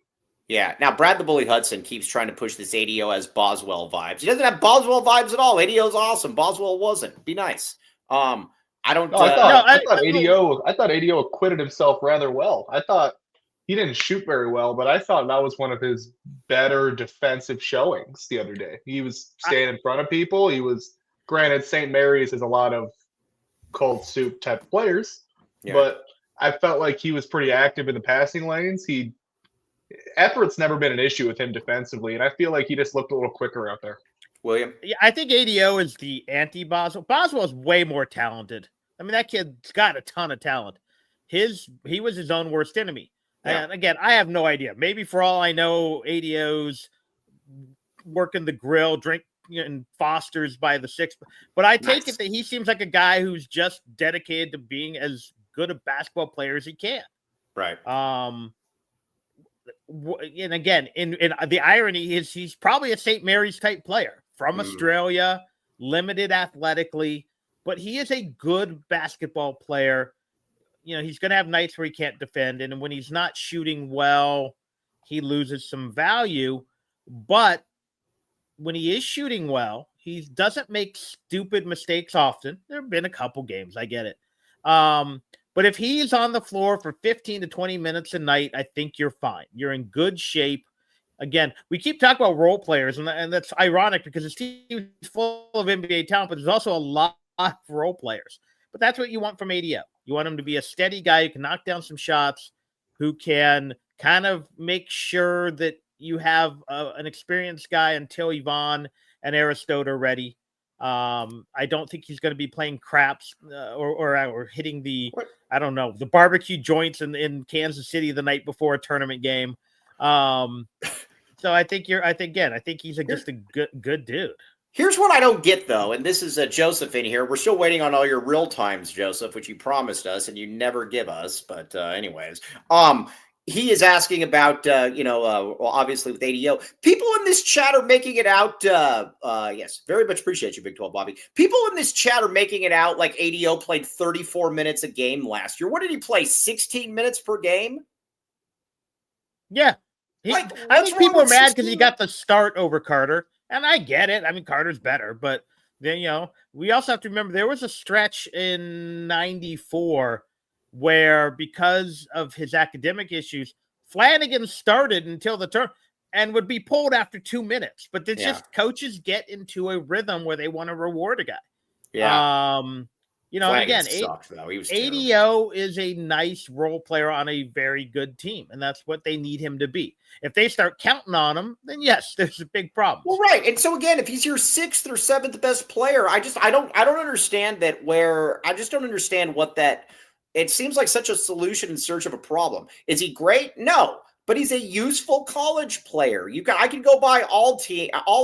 Yeah. Now, Brad the Bully Hudson keeps trying to push this ADO as Boswell vibes. He doesn't have Boswell vibes at all. ADO's awesome. Boswell wasn't. Be nice. I thought ADO acquitted himself rather well. I thought he didn't shoot very well, but I thought that was one of his better defensive showings the other day. He was staying in front of people. He was, granted, St. Mary's has a lot of cold soup type players, but I felt like he was pretty active in the passing lanes. Effort's never been an issue with him defensively, and I feel like he just looked a little quicker out there. William? Yeah, I think ADO is the anti-Boswell. Boswell's way more talented. I mean, that kid's got a ton of talent. He was his own worst enemy. Yeah. And again, I have no idea. Maybe for all I know, ADO's working the grill, drinking Foster's by the six. But I take it that he seems like a guy who's just dedicated to being as good a basketball player as he can. Right. And again, in the irony is he's probably a St. Mary's type player from Australia, limited athletically, but he is a good basketball player. He's going to have nights where he can't defend, and when he's not shooting well, he loses some value. But when he is shooting well, he doesn't make stupid mistakes often. There have been a couple games, I get it. But if he's on the floor for 15 to 20 minutes a night, I think you're fine. You're in good shape. Again, we keep talking about role players, and that's ironic because his team is full of NBA talent, but there's also a lot of role players. But that's what you want from ADO. You want him to be a steady guy who can knock down some shots, who can kind of make sure that you have an experienced guy until Yvonne and Aristotle are ready. I don't think he's going to be playing craps or hitting the barbecue joints in Kansas City the night before a tournament game. So I think he's just a good dude. Here's what I don't get, though, and this is Joseph in here. We're still waiting on all your real times, Joseph, which you promised us and you never give us. But anyways, he is asking about, obviously with ADO. People in this chat are making it out. Yes, very much appreciate you, Big 12 Bobby. People in this chat are making it out like ADO played 34 minutes a game last year. What did he play, 16 minutes per game? Yeah. I think people are mad because he got the start over Carter. And I get it. I mean, Carter's better, but then, we also have to remember there was a stretch in 94 where because of his academic issues, Flanagan started until the turn and would be pulled after 2 minutes. But it's just coaches get into a rhythm where they want to reward a guy. Yeah. Again, ADO is a nice role player on a very good team, and that's what they need him to be. If they start counting on him, then yes, there's a big problem. Well, right. And so again, if he's your 6th or 7th best player, I don't understand that I just don't understand what that. It seems like such a solution in search of a problem. Is he great? No, but he's a useful college player. I can go by all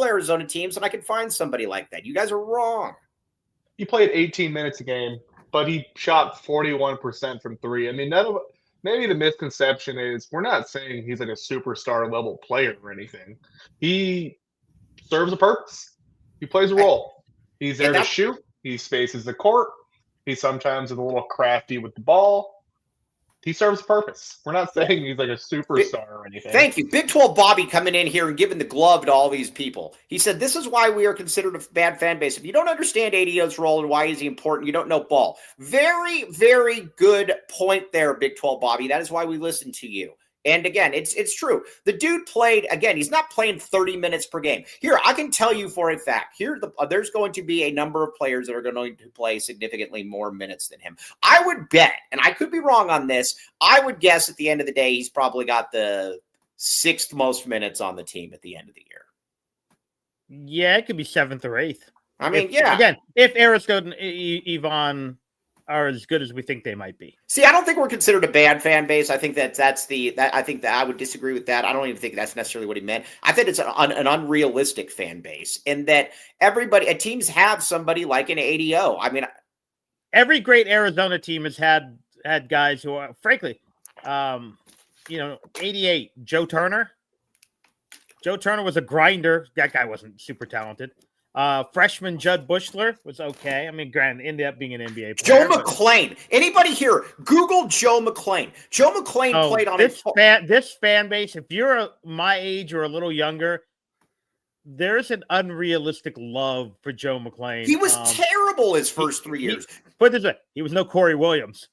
Arizona teams and I can find somebody like that. You guys are wrong. He played 18 minutes a game, but he shot 41% from three. I mean, maybe the misconception is we're not saying he's like a superstar level player or anything. He serves a purpose. He plays a role. He's there to shoot. He spaces the court. He sometimes is a little crafty with the ball. He serves a purpose. We're not saying he's like a superstar or anything. Thank you. Big 12 Bobby coming in here and giving the glove to all these people. He said, this is why we are considered a bad fan base. If you don't understand ADO's role and why is he important, you don't know ball. Very, very good point there, Big 12 Bobby. That is why we listen to you. And again, it's true. The dude played, again, he's not playing 30 minutes per game. Here, I can tell you for a fact, there's going to be a number of players that are going to play significantly more minutes than him. I would bet, and I could be wrong on this, I would guess at the end of the day, he's probably got the 6th most minutes on the team at the end of the year. Yeah, it could be 7th or 8th. I mean, yeah. Again, if Aristotle and Yvonne are as good as we think they might be. See, I don't think we're considered a bad fan base. I think I think that I would disagree with that. I don't even think that's necessarily what he meant. I think it's an unrealistic fan base, in that teams have somebody like an ADO. I mean, every great Arizona team has had guys who are, frankly, 88 Joe Turner. Joe Turner was a grinder. That guy wasn't super talented. Freshman Judd Bushler was okay. I mean, granted, ended up being an NBA player. Joe McClain. Anybody here? Google Joe McClain. Joe McClain played on this fan base. If you're my age or a little younger, there's an unrealistic love for Joe McClain. He was terrible his first 3 years. Put this way, he was no Corey Williams.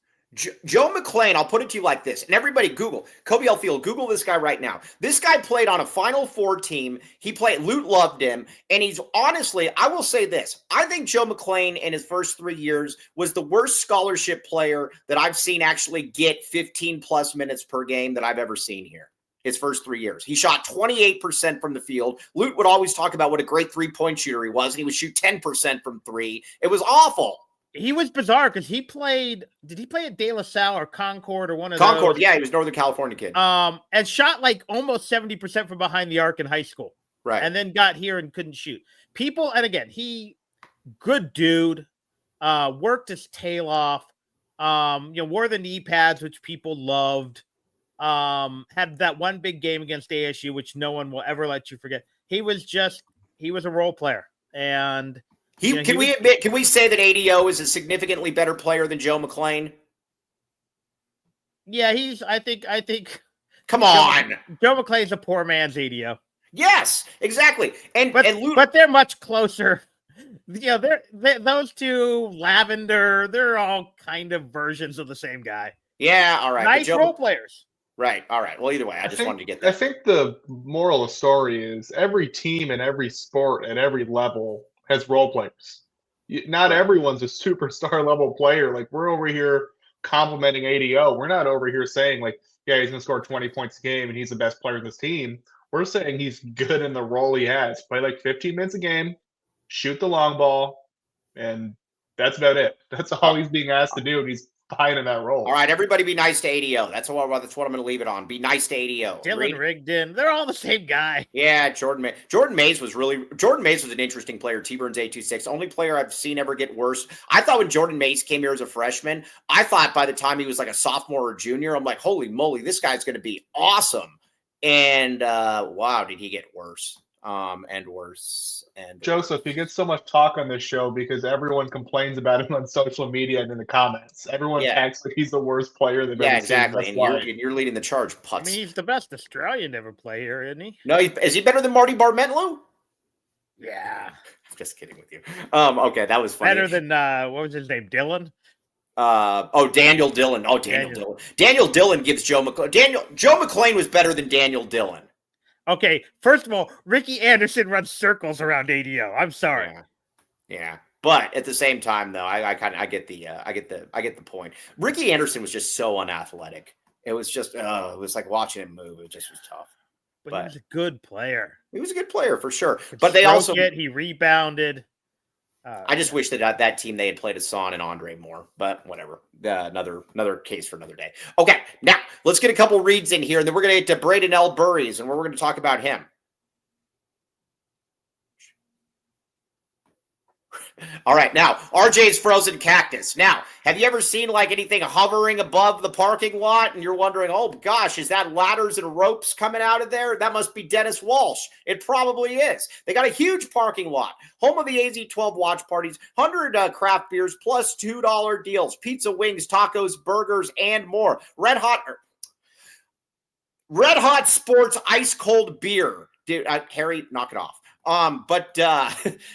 Joe McClain, I'll put it to you like this, and everybody Google, Kobe Alfield, Google this guy right now. This guy played on a Final Four team. Lute loved him, and he's honestly, I will say this, I think Joe McClain in his first 3 years was the worst scholarship player that I've seen actually get 15-plus minutes per game that I've ever seen here. His first 3 years. He shot 28% from the field. Lute would always talk about what a great three-point shooter he was, and he would shoot 10% from three. It was awful. He was bizarre because he played. Did he play at De La Salle or Concord or one of those? Concord, yeah, he was Northern California kid. And shot like almost 70% from behind the arc in high school. Right. And then got here and couldn't shoot. People, and again, good dude, worked his tail off. Wore the knee pads, which people loved. Had that one big game against ASU, which no one will ever let you forget. He was a role player, and. Can we say that ADO is a significantly better player than Joe McClain? Yeah, I think. Come on. Joe McClain's a poor man's ADO. Yes, exactly. But they're much closer. Those two, Lavender, they're all kind of versions of the same guy. Yeah, all right. Nice role players. Right, all right. Well, either way, I just wanted to get that. I think the moral of the story is every team in every sport at every level has role players. Not everyone's a superstar level player. Like, we're over here complimenting ADO. We're not over here saying, like, yeah, he's going to score 20 points a game and he's the best player in this team. We're saying he's good in the role he has. Play like 15 minutes a game, shoot the long ball, and that's about it. That's all he's being asked to do, and he's fine in that role. All right, everybody be nice to ADO. That's what I'm going to leave it on. Be nice to ADO. Dylan Rigdon. They're all the same guy. Yeah, Jordan Mays was an interesting player. T-Burns 826. Only player I've seen ever get worse. I thought when Jordan Mays came here as a freshman, I thought by the time he was like a sophomore or junior, I'm like, holy moly, this guy's going to be awesome. And wow, did he get worse. And worse. And Joseph, he gets so much talk on this show because everyone complains about him on social media and in the comments. Everyone acts like he's the worst player they've ever exactly. seen. And you're leading the charge, Putz. I mean, he's the best Australian to ever play here, isn't he? No, is he better than Marty Barmentlow? Yeah. I'm just kidding with you. Okay, that was funny. Better than what was his name? Dylan? Daniel Dillon. Oh, Daniel Dillon. Daniel Dillon gives Joe McClain. Joe McClain was better than Daniel Dillon. Okay, first of all, Ricky Anderson runs circles around ADO. I'm sorry. Yeah. But at the same time, though, I get the point. Ricky Anderson was just so unathletic. It was just it was like watching him move. It just was tough. But he was a good player. He was a good player for sure. But they also he rebounded. I just wish that team they had played Hassan and Andre more, but whatever. Another case for another day. Okay, now let's get a couple reads in here, and then we're going to get to Brayden L. Burries, and we're going to talk about him. All right, now RJ's frozen cactus. Now, have you ever seen like anything hovering above the parking lot and you're wondering, oh gosh, is that ladders and ropes coming out of there? That must be Dennis Walsh. It probably is. They got a huge parking lot, home of the AZ12 watch parties, 100 craft beers plus $2 deals, pizza, wings, tacos, burgers, and more. Red Hot Sports ice cold beer. Dude, Harry, knock it off. But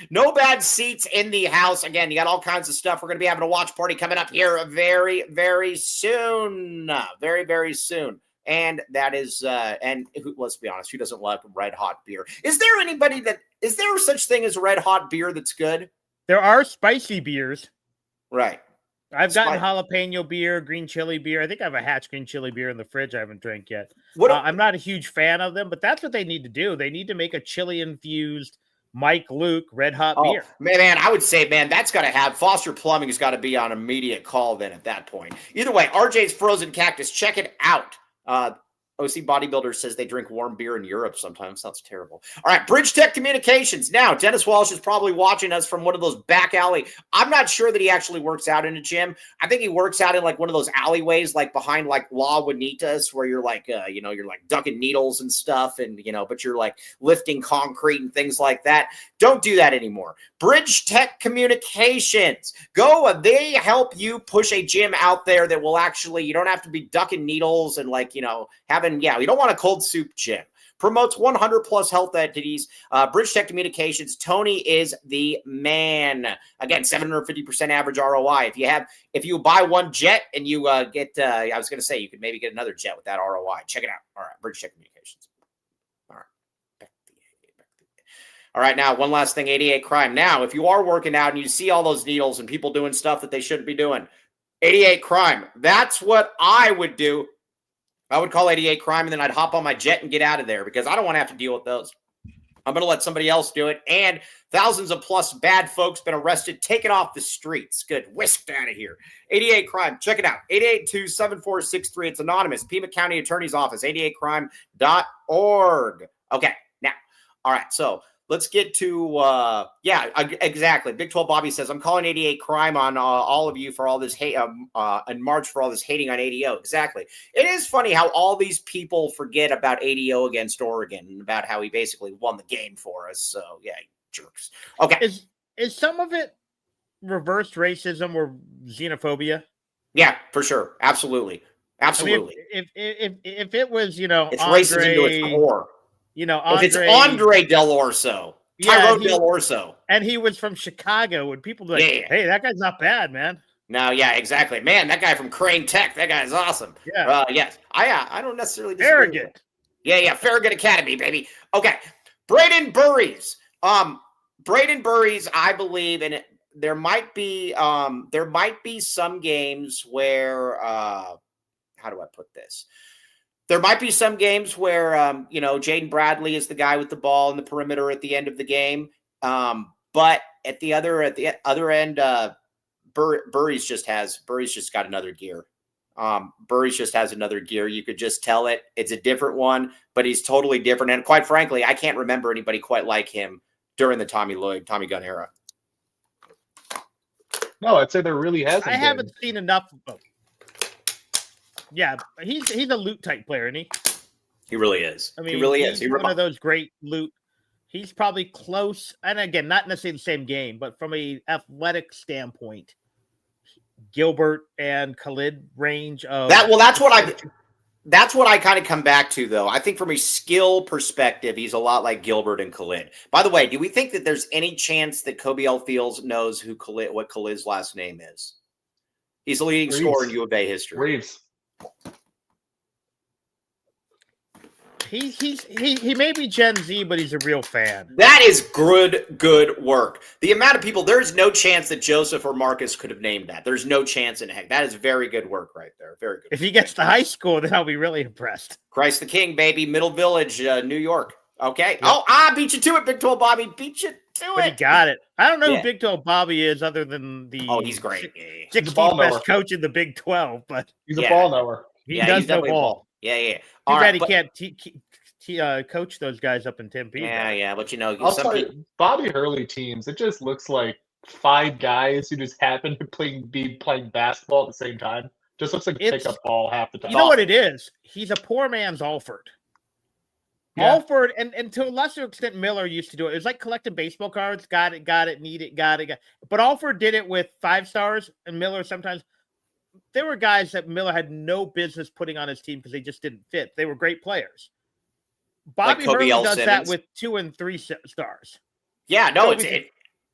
no bad seats in the house. Again, you got all kinds of stuff. We're going to be having a watch party coming up here very, very soon. Very, very soon. And that is, let's be honest, who doesn't like red hot beer? Is there such thing as red hot beer that's good? There are spicy beers. Right. I've gotten jalapeno beer, green chili beer. I think I have a Hatch green chili beer in the fridge I haven't drank yet. I'm not a huge fan of them, but that's what they need to do. They need to make a chili-infused Mike Luke red hot beer. Man, I would say, that's got to have Foster Plumbing has got to be on immediate call then at that point. Either way, RJ's Frozen Cactus, check it out. OC Bodybuilder says they drink warm beer in Europe sometimes. Sounds terrible. All right, Bridge Tech Communications. Now, Dennis Walsh is probably watching us from one of those back alley. I'm not sure that he actually works out in a gym. I think he works out in like one of those alleyways, like behind like La Juanitas, where you're like, you're like ducking needles and stuff, and but you're like lifting concrete and things like that. Don't do that anymore. Bridge Tech Communications. They help you push a gym out there that will actually, you don't have to be ducking needles and like, having, you don't want a cold soup gym. Promotes 100 plus health entities. Bridge Tech Communications. Tony is the man. Again, 750% average ROI. If you buy one jet and you get, I was going to say, you could maybe get another jet with that ROI. Check it out. All right, Bridge Tech Communications. All right. All right, now one last thing, 88 Crime. Now, if you are working out and you see all those needles and people doing stuff that they shouldn't be doing, 88 Crime. That's what I would do. I would call 88 Crime, and then I'd hop on my jet and get out of there because I don't want to have to deal with those. I'm going to let somebody else do it. And thousands of plus bad folks been arrested, taken off the streets. Good. Whisked out of here. 88 Crime. Check it out. 882-7463. It's anonymous. Pima County Attorney's Office. 88crime.org. Okay. Now. All right. So let's get to, exactly. Big 12 Bobby says, I'm calling 88 Crime on all of you for all this hate, in March for all this hating on ADO. Exactly. It is funny how all these people forget about ADO against Oregon and about how he basically won the game for us. So, yeah, jerks. Okay. Is some of it reverse racism or xenophobia? Yeah, for sure. Absolutely. Absolutely. I mean, if it was, it's Andre, racism to its core. Andre, if it's Andre Del Orso, Tyrone Del Orso, and he was from Chicago, would people be like, hey, that guy's not bad, man? No, yeah, exactly. Man, that guy from Crane Tech, that guy is awesome. Yeah. Yes. I don't necessarily disagree. Farragut. Yeah, Farragut Academy, baby. Okay. Brayden Burries. Brayden Burries, I believe, and there might be some games where how do I put this? There might be some games where, Jaden Bradley is the guy with the ball in the perimeter at the end of the game. But at the other end, Burries just got another gear. Burries just has another gear. You could just tell it. It's a different one, but he's totally different. And quite frankly, I can't remember anybody quite like him during the Tommy Gunn era. No, I'd say there really hasn't. I haven't seen enough of him. Yeah, he's a loot type player, isn't he? He really is. I mean, he really is. He's one of those great loot. He's probably close, and again, not necessarily the same game, but from a athletic standpoint, Gilbert and Khalid range of that. Well, that's what I kind of come back to, though. I think from a skill perspective, he's a lot like Gilbert and Khalid. By the way, do we think that there's any chance that Koby L. Fields knows what Khalid's last name is? He's the leading scorer in U of A history. Reeves. He may be Gen Z, but he's a real fan. That is good work. The amount of people, there's no chance that Joseph or Marcus could have named that. There's no chance in heck. That is very good work right there. Very good. If he gets to high school, then I'll be really impressed. Christ the King, baby. Middle Village, New York. Okay. Yep. Oh, I beat you to it, Big 12 Bobby. Beat you to it. But he got it. I don't know who Big 12 Bobby is other than the he's great. 16th best coach in the Big 12, but he's a ball knower. He does know ball. Yeah. Too bad he can't coach those guys up in Tempe. Yeah, but Bobby Hurley teams, it just looks like 5 guys who just happen to be playing basketball at the same time. Just looks like a It's pickup ball half the time. you know what it is? He's a poor man's Alford. Yeah. Alford and to a lesser extent Miller used to do it. It was like collecting baseball cards. Got it, need it, got it. But Alford did it with 5 stars, and Miller sometimes. There were guys that Miller had no business putting on his team because they just didn't fit. They were great players. Bobby Kobe Hurley L. does that Simmons. with 2 and 3 stars. Yeah, no, Kobe-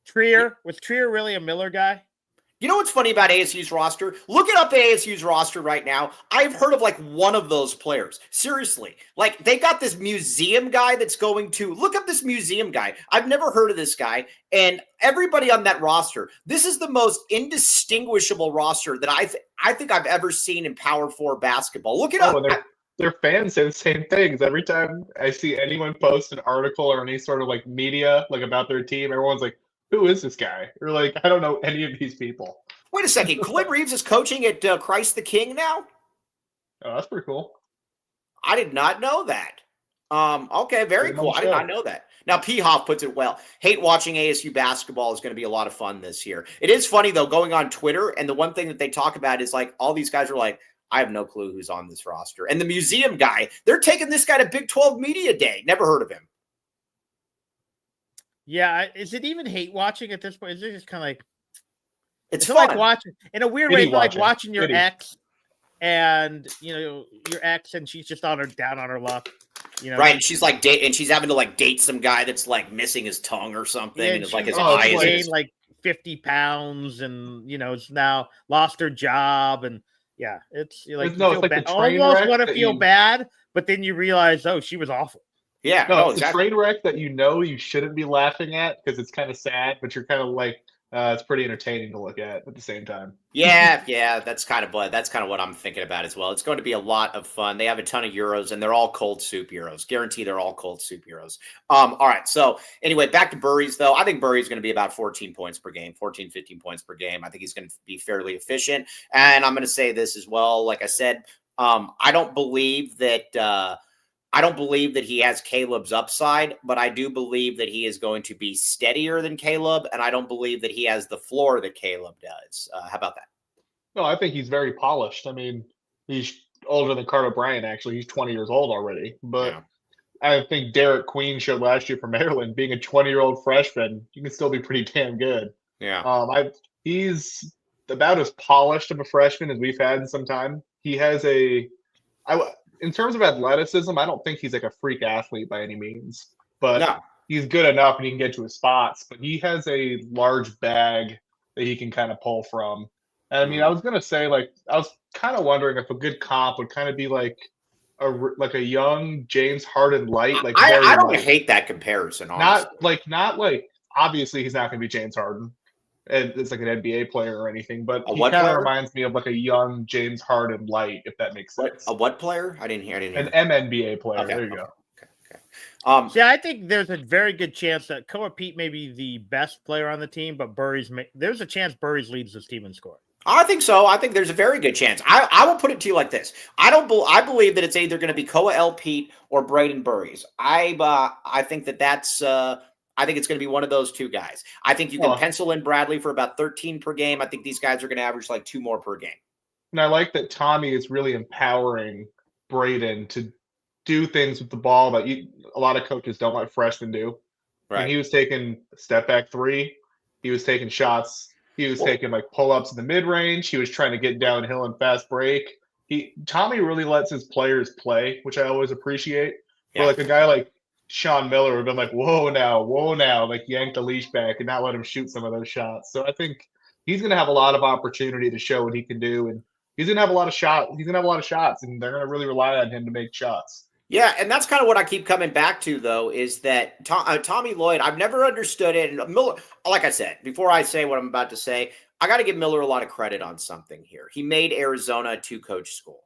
Trier. Was Trier really a Miller guy? You know what's funny about ASU's roster? Looking up ASU's roster right now, I've heard of like one of those players. Seriously. Like they got this museum guy that's going to look up this museum guy. I've never heard of this guy. And everybody on that roster, this is the most indistinguishable roster that I think I've ever seen in Power 4 basketball. Look it up. Their fans say the same things. Every time I see anyone post an article or any sort of like media like about their team, everyone's like, who is this guy? Or like, I don't know any of these people. Wait a second. Clint Reeves is coaching at Christ the King now? Oh, that's pretty cool. I did not know that. Okay, very cool. I did not know that. Now, P. Hoff puts it well. Hate watching ASU basketball is going to be a lot of fun this year. It is funny, though, going on Twitter, and the one thing that they talk about is like all these guys are like, I have no clue who's on this roster. And the museum guy, they're taking this guy to Big 12 Media Day. Never heard of him. Yeah, is it even hate watching at this point? Is it just kind of like it's fun. Like watching in a weird way, like watching your ex, and your ex, and she's just down on her luck, right? And she's like and she's having to like date some guy that's like missing his tongue or something, and it's like his eyes gained like 50 pounds, and it's now lost her job, and yeah, it's like you feel bad. Almost want to feel bad, but then you realize, oh, she was awful. Yeah, no, it's exactly. A train wreck that you shouldn't be laughing at because it's kind of sad, but you're kind of like it's pretty entertaining to look at the same time. Yeah, that's kind of what I'm thinking about as well. It's going to be a lot of fun. They have a ton of Euros, and they're all cold soup Euros. Guarantee they're all cold soup Euros. All right, so anyway, back to Burries, though. I think Burries is going to be about 14 points per game, 14, 15 points per game. I think he's going to be fairly efficient, and I'm going to say this as well. Like I said, I don't believe that he has Caleb's upside, but I do believe that he is going to be steadier than Caleb, and I don't believe that he has the floor that Caleb does. How about that? No, I think he's very polished. I mean, he's older than Carter Bryant, actually. He's 20 years old already. But I think Derek Queen showed last year for Maryland, being a 20-year-old freshman, you can still be pretty damn good. Yeah. He's about as polished of a freshman as we've had in some time. He has in terms of athleticism, I don't think he's like a freak athlete by any means, but he's good enough and he can get to his spots. But he has a large bag that he can kind of pull from. And I mean, I was gonna say, like, I was kind of wondering if a good comp would kind of be like a young James Harden light. Like, I don't hate that comparison. Honestly. Not like obviously he's not gonna be James Harden. And it's like an NBA player or anything, but he kind of reminds me of like a young James Harden light, if that makes sense. A what player? I didn't hear. An MNBA player. Okay, there you go. Okay. I think there's a very good chance that Koa Peat may be the best player on the team, but there's a chance Burries leads this team in scoring. I think so. I think there's a very good chance. I will put it to you like this. I believe that it's either going to be Koa L. Peat or Brayden Burries. I think that's. I think it's going to be one of those two guys. I think you can pencil in Bradley for about 13 per game. I think these guys are going to average like 2 more per game. And I like that Tommy is really empowering Brayden to do things with the ball that a lot of coaches don't let freshmen do. Right. And he was taking step back 3. He was taking shots. He was taking like pull-ups in the mid-range. He was trying to get downhill and fast break. Tommy really lets his players play, which I always appreciate. Yeah. For like a guy like Sean Miller would have been like, whoa now, like yank the leash back and not let him shoot some of those shots. So I think he's going to have a lot of opportunity to show what he can do, and he's going to have a lot of shots. He's going to have a lot of shots, and they're going to really rely on him to make shots. Yeah, and that's kind of what I keep coming back to, though, is that Tommy Lloyd, I've never understood it. And Miller, like I said, before I say what I'm about to say, I got to give Miller a lot of credit on something here. He made Arizona a 2-coach school.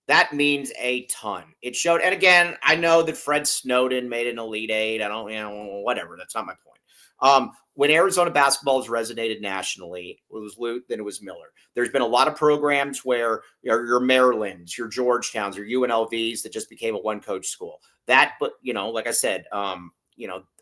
That means a ton. It showed, and again, I know that Fred Snowden made an Elite Eight. I don't, whatever. That's not my point. When Arizona basketball has resonated nationally, it was Lute, then it was Miller. There's been a lot of programs where your Marylands, your Georgetowns, your UNLVs that just became a 1-coach school. But like I said,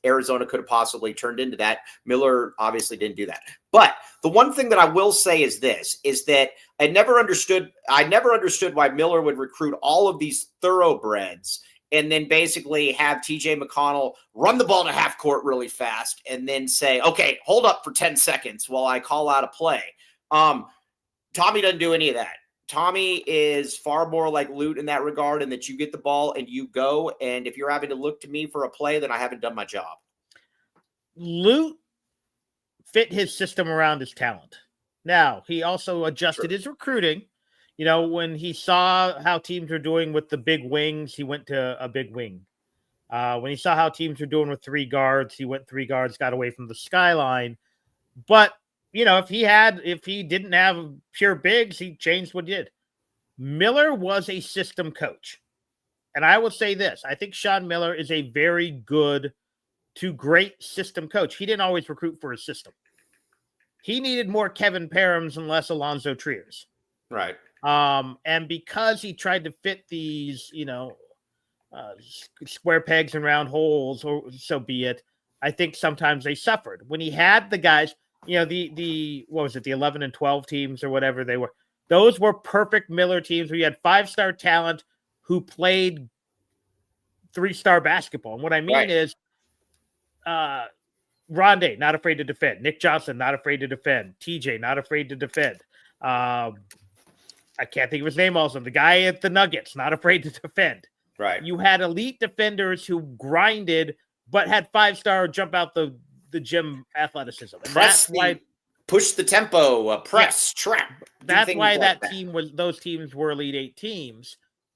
Arizona could have possibly turned into that. Miller obviously didn't do that. But the one thing that I will say is this, is that I never understood why Miller would recruit all of these thoroughbreds and then basically have TJ McConnell run the ball to half court really fast and then say, okay, hold up for 10 seconds while I call out a play. Tommy doesn't do any of that. Tommy is far more like Lute in that regard, and that you get the ball and you go. And if you're having to look to me for a play, then I haven't done my job. Lute fit his system around his talent. Now, he also adjusted his recruiting. When he saw how teams were doing with the big wings, he went to a big wing. When he saw how teams were doing with 3 guards, he went 3 guards, got away from the skyline. But if he didn't have pure bigs, he changed what he did. Miller was a system coach. And I will say this, I think Sean Miller is a very good to great system coach. He didn't always recruit for his system. He needed more Kevin Parhams and less Alonzo Triers. Right. And because he tried to fit these, square pegs and round holes, or so be it, I think sometimes they suffered. When he had the guys, the 11 and 12 teams or whatever they were, those were perfect Miller teams where you had 5-star talent who played 3-star basketball. And what I mean is Rondé, not afraid to defend. Nick Johnson, not afraid to defend. TJ, not afraid to defend. I can't think of his name also. The guy at the Nuggets, not afraid to defend. Right. You had elite defenders who grinded but had 5-star jump out the gym athleticism. And that's why push the tempo, press, trap. That's why those teams were Elite 8 teams.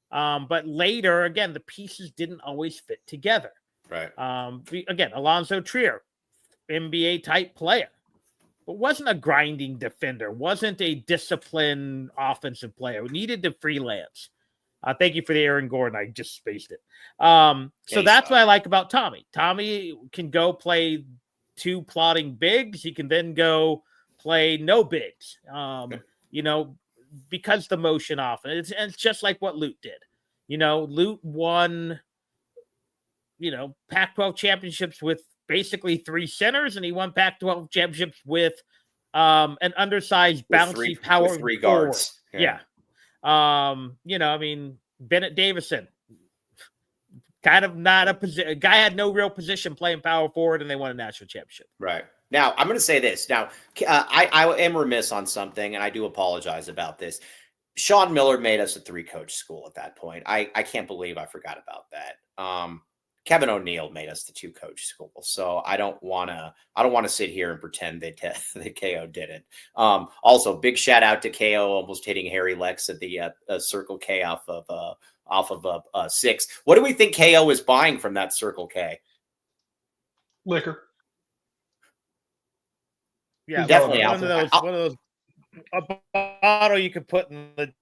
But later, again, the pieces didn't always fit together. Right. Again, Alonzo Trier, NBA type player, but wasn't a grinding defender, wasn't a disciplined offensive player. We needed to freelance. Thank you for the Aaron Gordon. I just spaced it. So that's what I like about Tommy. Tommy can go play 2 plotting bigs. He can then go play no bigs, because the motion off. And it's just like what Lute did. Lute won, Pac-12 championships with basically 3 centers, and he won Pac-12 championships with an undersized, bouncy power 3 guards. Yeah. Bennett Davison, kind of not a guy had no real position playing power forward, and they won a national championship. Right. Now, I'm going to say this. Now, I am remiss on something, and I do apologize about this. Sean Miller made us a 3-coach school at that point. I can't believe I forgot about that. Kevin O'Neill made us the 2-coach school. So I don't want to sit here and pretend that KO didn't. Also, big shout out to KO almost hitting Harry Lex at the Circle K off of 6. What do we think KO is buying from that Circle K? Liquor. Yeah, definitely one of those a bottle you could put in the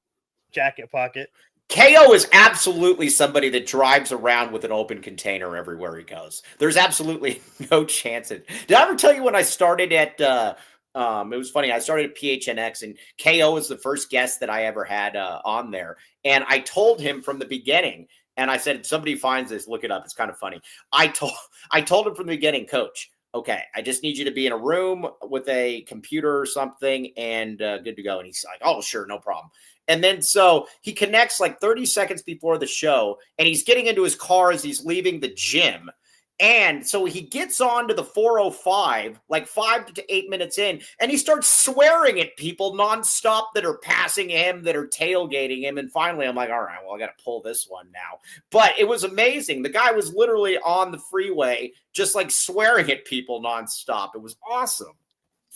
jacket pocket. KO is absolutely somebody that drives around with an open container everywhere he goes. There's absolutely no chance. Did I ever tell you when I started at it was funny. I started at PHNX, and KO was the first guest that I ever had on there. And I told him from the beginning, and I said, if somebody finds this, look it up. It's kind of funny. I told him from the beginning, Coach, okay, I just need you to be in a room with a computer or something and good to go. And he's like, oh, sure, no problem. And then so he connects like 30 seconds before the show, and he's getting into his car as he's leaving the gym. And so he gets on to the 405, like 5 to 8 minutes in, and he starts swearing at people nonstop that are passing him, that are tailgating him. And finally, I'm like, all right, well, I got to pull this one now. But it was amazing. The guy was literally on the freeway, just like swearing at people nonstop. It was awesome.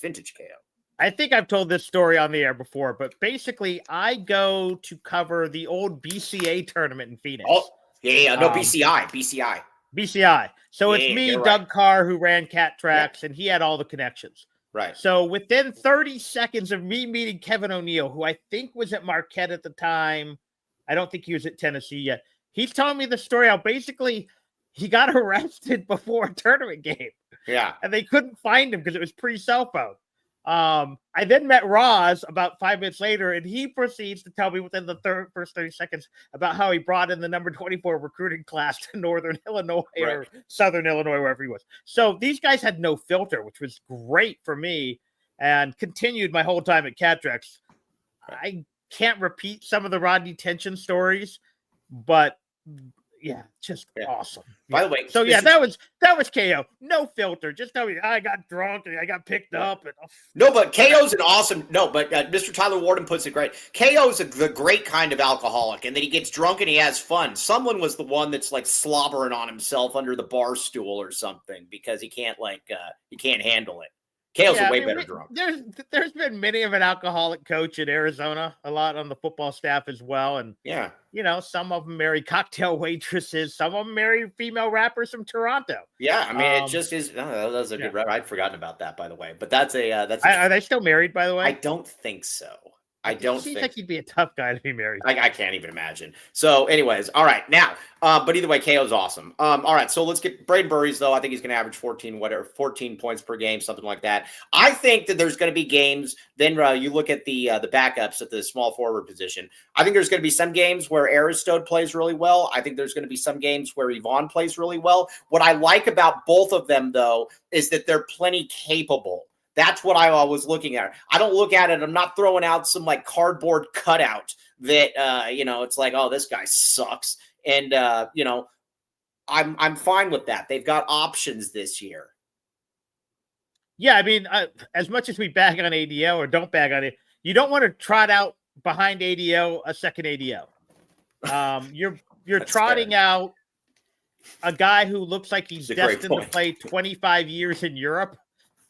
Vintage KO. I think I've told this story on the air before, but basically I go to cover the old BCA tournament in Phoenix. Oh, yeah, no, BCI. So it's me, Doug Carr, who ran Cat Tracks, and he had all the connections. Right. So within 30 seconds of me meeting Kevin O'Neill, who I think was at Marquette at the time, I don't think he was at Tennessee yet. He's telling me the story how basically he got arrested before a tournament game. Yeah. And they couldn't find him because it was pre-cell phone. I then met Roz about 5 minutes later, and he proceeds to tell me within the first 30 seconds about how he brought in the number 24 recruiting class to Northern Illinois or Southern Illinois, wherever he was. So these guys had no filter, which was great for me and continued my whole time at Catrex. I can't repeat some of the Rodney Tension stories, but yeah, just awesome. By the way, so yeah, that was KO. No filter. Just tell me I got drunk and I got picked up. And, no, but KO's an awesome. No, but Mr. Tyler Warden puts it great. KO's the great kind of alcoholic, and then he gets drunk and he has fun. Someone was the one that's like slobbering on himself under the bar stool or something because he can't he can't handle it. KO's a way better drunk. There's been many of an alcoholic coach in Arizona, a lot on the football staff as well. And some of them marry cocktail waitresses, some of them marry female rappers from Toronto. Yeah, I mean, it just is. That was a good rap. I'd forgotten about that, by the way. But that's are they still married, by the way? I don't think so. I don't think. Like he'd be a tough guy to be married. I can't even imagine. So, anyways, all right, now, but either way, KO's awesome. All right, so let's get Brayden Burries though. I think he's going to average 14 points per game, something like that. I think that there's going to be games. Then you look at the backups at the small forward position. I think there's going to be some games where Aristode plays really well. I think there's going to be some games where Yvonne plays really well. What I like about both of them though is that they're plenty capable. That's what I was looking at. I don't look at it. I'm not throwing out some like cardboard cutout that, it's like, oh, this guy sucks. And, I'm fine with that. They've got options this year. Yeah. I mean, as much as we bag on ADO or don't bag on it, you don't want to trot out behind ADO a second ADO. You're trotting out a guy who looks like he's destined to play 25 years in Europe.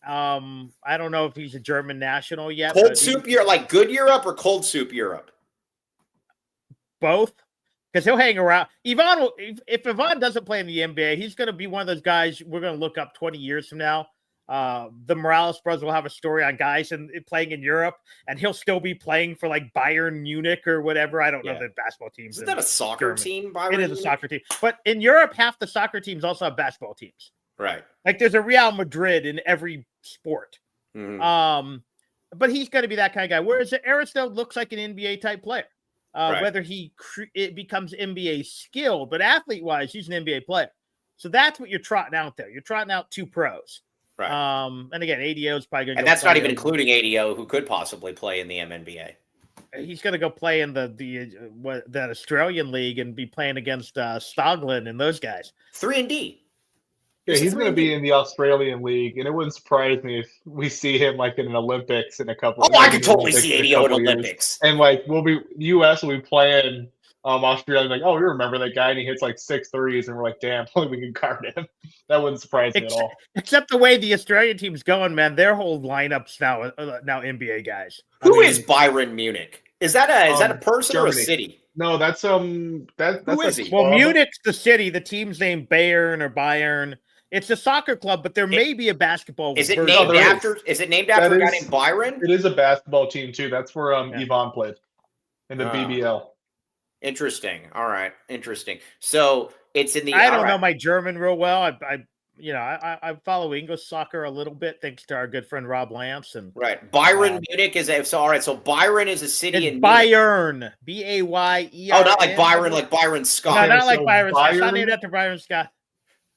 I don't know if he's a German national yet. Cold soup Europe, like good Europe or cold soup Europe? Both, because he'll hang around. Yvonne, if Yvonne doesn't play in the NBA, he's going to be one of those guys we're going to look up 20 years from now. The Morales brothers will have a story on guys playing in Europe, and he'll still be playing for like Bayern Munich or whatever. I don't know the basketball teams. Isn't that a soccer team? Bayern It is a soccer team. But in Europe, half the soccer teams also have basketball teams. Right. Like there's a Real Madrid in every sport. Mm-hmm. But he's going to be that kind of guy. Whereas Aristode looks like an NBA type player. Whether it becomes NBA skilled, but athlete wise, he's an NBA player. So that's what you're trotting out there. You're trotting out two pros. Right. And again, ADO is probably going to. And that's not even including ADO, who could possibly play in the MNBA. He's going to go play in the Australian league and be playing against Stoglin and those guys. 3-and-D. Yeah, he's going to be in the Australian League, and it wouldn't surprise me if we see him like in an Olympics in a couple. I could totally see ADO in Olympics. And like US will be playing Australia. Like, oh, we remember that guy, and he hits like 6 threes, and we're like, damn, we can guard him. That wouldn't surprise me at all. Except the way the Australian team's going, man, their whole lineups now NBA guys. Who is Byron Munich? Is that a person Germany. Or a city? No, that's Who is he? Well, Munich's the city. The team's named Bayern. It's a soccer club, but there may be a basketball. Is it named after a guy named Byron? It is a basketball team too. That's where Yvonne played in the BBL. Interesting. All right. Interesting. So it's in the. I don't know my German real well. I follow English soccer a little bit thanks to our good friend Rob Lance and Byron Munich is all right. So Byron is a city in Bayern, BAYERN. Oh, not like Byron, like Byron Scott. No, not like Byron Scott. It's not named after Byron Scott.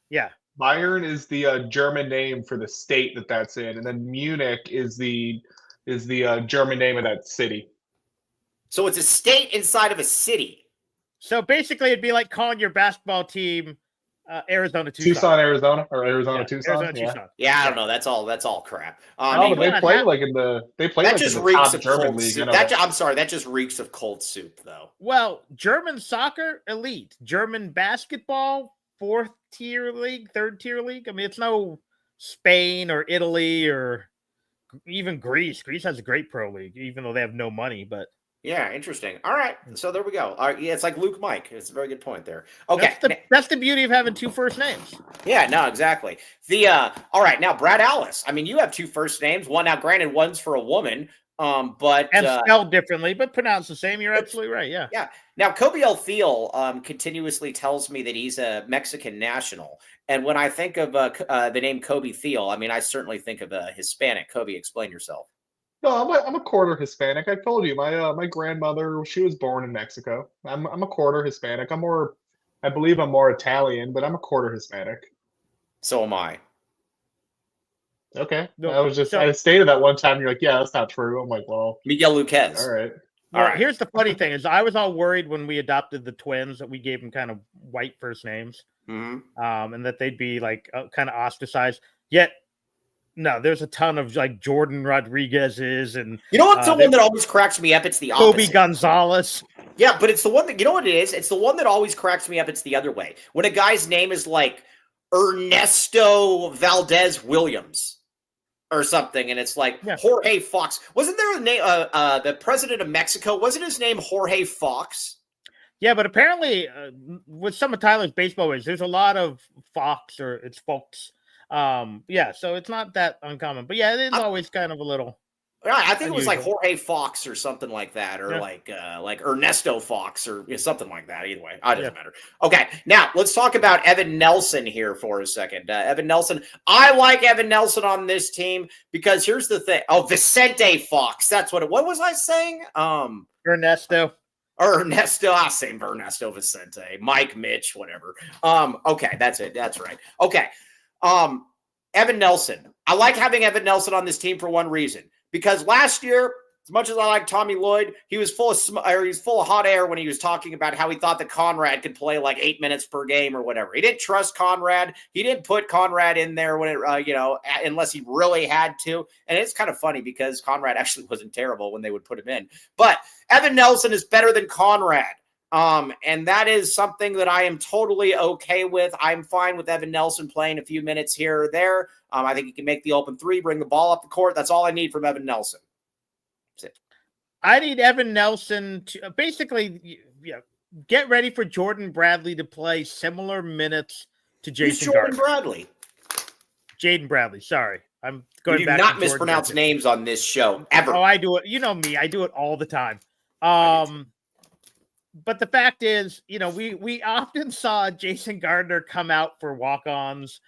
Yeah. Bayern is the German name for the state that's in, and then Munich is the German name of that city. So it's a state inside of a city. So basically, it'd be like calling your basketball team Arizona Tucson. Tucson, Arizona, or Arizona Tucson. Arizona Tucson. Yeah, I don't know. That's all crap. But they play like in the top German league. I'm sorry, that just reeks of cold soup, though. Well, German soccer elite, German basketball 4th tier league, 3rd tier league. I mean, it's no Spain or Italy or even Greece. Greece has a great pro league, even though they have no money. But yeah, interesting. All right, so there we go. It's like Luke Mike. It's a very good point there. Okay, that's the beauty of having 2 first names. Yeah, no, exactly. All right, now Brad Alice. I mean, you have 2 first names. One now, granted, one's for a woman. But and spelled differently, but pronounced the same. You're absolutely right. Yeah. yeah. Now, Koby Thiel continuously tells me that he's a Mexican national. And when I think of the name Koby Thiel, I mean, I certainly think of a Hispanic. Koby, explain yourself. No, I'm a quarter Hispanic. I told you, my grandmother, she was born in Mexico. I'm a quarter Hispanic. I believe I'm more Italian, but I'm a quarter Hispanic. So am I. Okay. No, I stated that one time. You're like, yeah, that's not true. I'm like, well, Miguel Luquez. all right. Well, here's the funny thing is I was all worried when we adopted the twins that we gave them kind of white first names, and that they'd be like kind of ostracized. Yet, no, there's a ton of like Jordan Rodriguez's and you know what's the one that always cracks me up? It's the opposite. Koby Gonzalez. Yeah, but it's the one that you know what it is. It's the one that always cracks me up. It's the other way when a guy's name is like Ernesto Valdez Williams. Or something, and it's like Jorge Fox. Wasn't there a name? The president of Mexico, wasn't his name Jorge Fox? Yeah, but apparently, with some of Tyler's baseball ways, there's a lot of Fox or it's Fox. Yeah, so it's not that uncommon. But yeah, it is always kind of a little. I think it was like Jorge Fox or something like that, or like Ernesto Fox or something like that. Either way, it doesn't matter. Okay, now let's talk about Evan Nelson here for a second. Evan Nelson, I like Evan Nelson on this team because here's the thing. Oh, Vicente Fox, that's what was I saying? Ernesto. Or Ernesto, same Ernesto Vicente, Mike, Mitch, whatever. Okay, that's it. That's right. Okay, Evan Nelson. I like having Evan Nelson on this team for one reason. Because last year, as much as I like Tommy Lloyd, he was full of hot air when he was talking about how he thought that Conrad could play like 8 minutes per game or whatever. He didn't trust Conrad. He didn't put Conrad in there when unless he really had to. And it's kind of funny because Conrad actually wasn't terrible when they would put him in. But Evan Nelson is better than Conrad. And that is something that I am totally okay with. I'm fine with Evan Nelson playing a few minutes here or there. I think he can make the open three, bring the ball up the court. That's all I need from Evan Nelson. That's it. I need Evan Nelson to basically get ready for Jaden Bradley to play similar minutes to Jason Jaden Bradley. Jaden Bradley. Sorry. I'm going you back do not to mispronounce names on this show, ever. Oh, I do it. You know me. I do it all the time. But the fact is, we often saw Jason Gardner come out for walk-ons,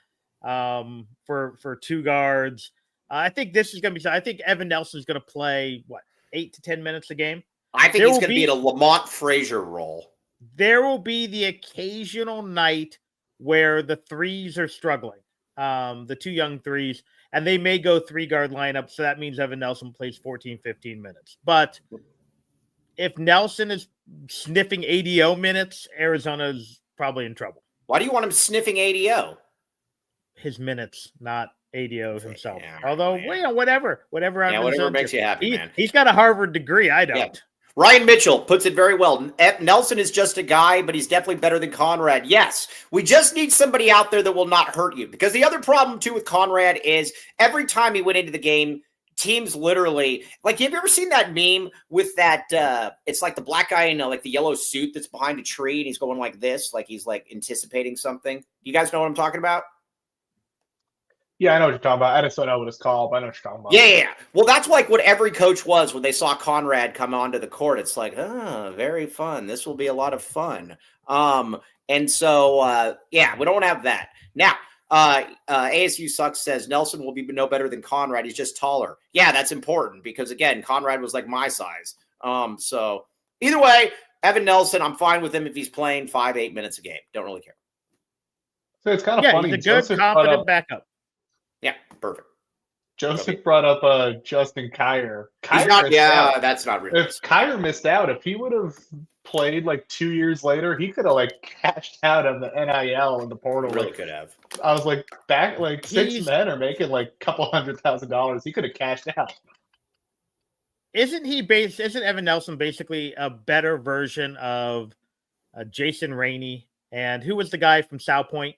for two guards. I think this is going to be. I think Evan Nelson is going to play 8 to 10 minutes a game. I think he's going to be in a Lamont Frazier role. There will be the occasional night where the threes are struggling, the two young threes, and they may go 3-guard lineup. So that means Evan Nelson plays 14, 15 minutes. But if Nelson is sniffing ADO minutes, Arizona's probably in trouble. Why do you want him sniffing ADO? His minutes, not ADO himself. Yeah, although, whatever. Whatever makes you happy, man. He's got a Harvard degree. I don't. Yeah. Ryan Mitchell puts it very well. Nelson is just a guy, but he's definitely better than Conrad. Yes, we just need somebody out there that will not hurt you. Because the other problem, too, with Conrad is every time he went into the game, teams literally, like, have you ever seen that meme with that, it's like the black guy in like the yellow suit that's behind a tree and he's going like this, like he's like anticipating something. You guys know what I'm talking about? Yeah, I know what you're talking about. I just don't know what it's called, but I know what you're talking about. Yeah. Well, that's like what every coach was when they saw Conrad come onto the court. It's like, very fun. This will be a lot of fun. And so, we don't have that. Now, ASU Sucks says Nelson will be no better than Conrad. He's just taller. Yeah, that's important because, again, Conrad was like my size. So either way, Evan Nelson, I'm fine with him if he's playing 5-8 minutes a game. Don't really care. So it's kind of funny. He's a good, confident backup. Yeah, perfect. Joseph brought up Justin Kier. That's not real. If Kier missed out, if he would have played like 2 years later, he could have like cashed out on the NIL in the portal. Really could have. I was like, back like 6 men are making like a couple $100,000. He could have cashed out. Isn't Evan Nelson basically a better version of Jason Rainey? And who was the guy from South Point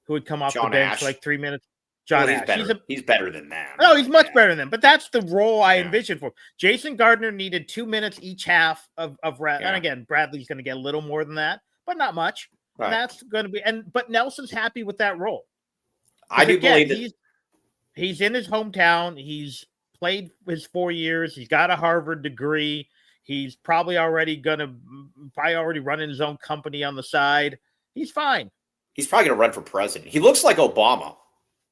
who would come off the bench for like 3 minutes? John Ash. He's better than that. No, he's much better than them. But that's the role I envisioned for him. Jason Gardner needed 2 minutes each half of and again, Bradley's going to get a little more than that, but not much. Right. That's going to be but Nelson's happy with that role. I do believe that he's in his hometown. He's played his 4 years. He's got a Harvard degree. He's probably already running his own company on the side. He's fine. He's probably going to run for president. He looks like Obama.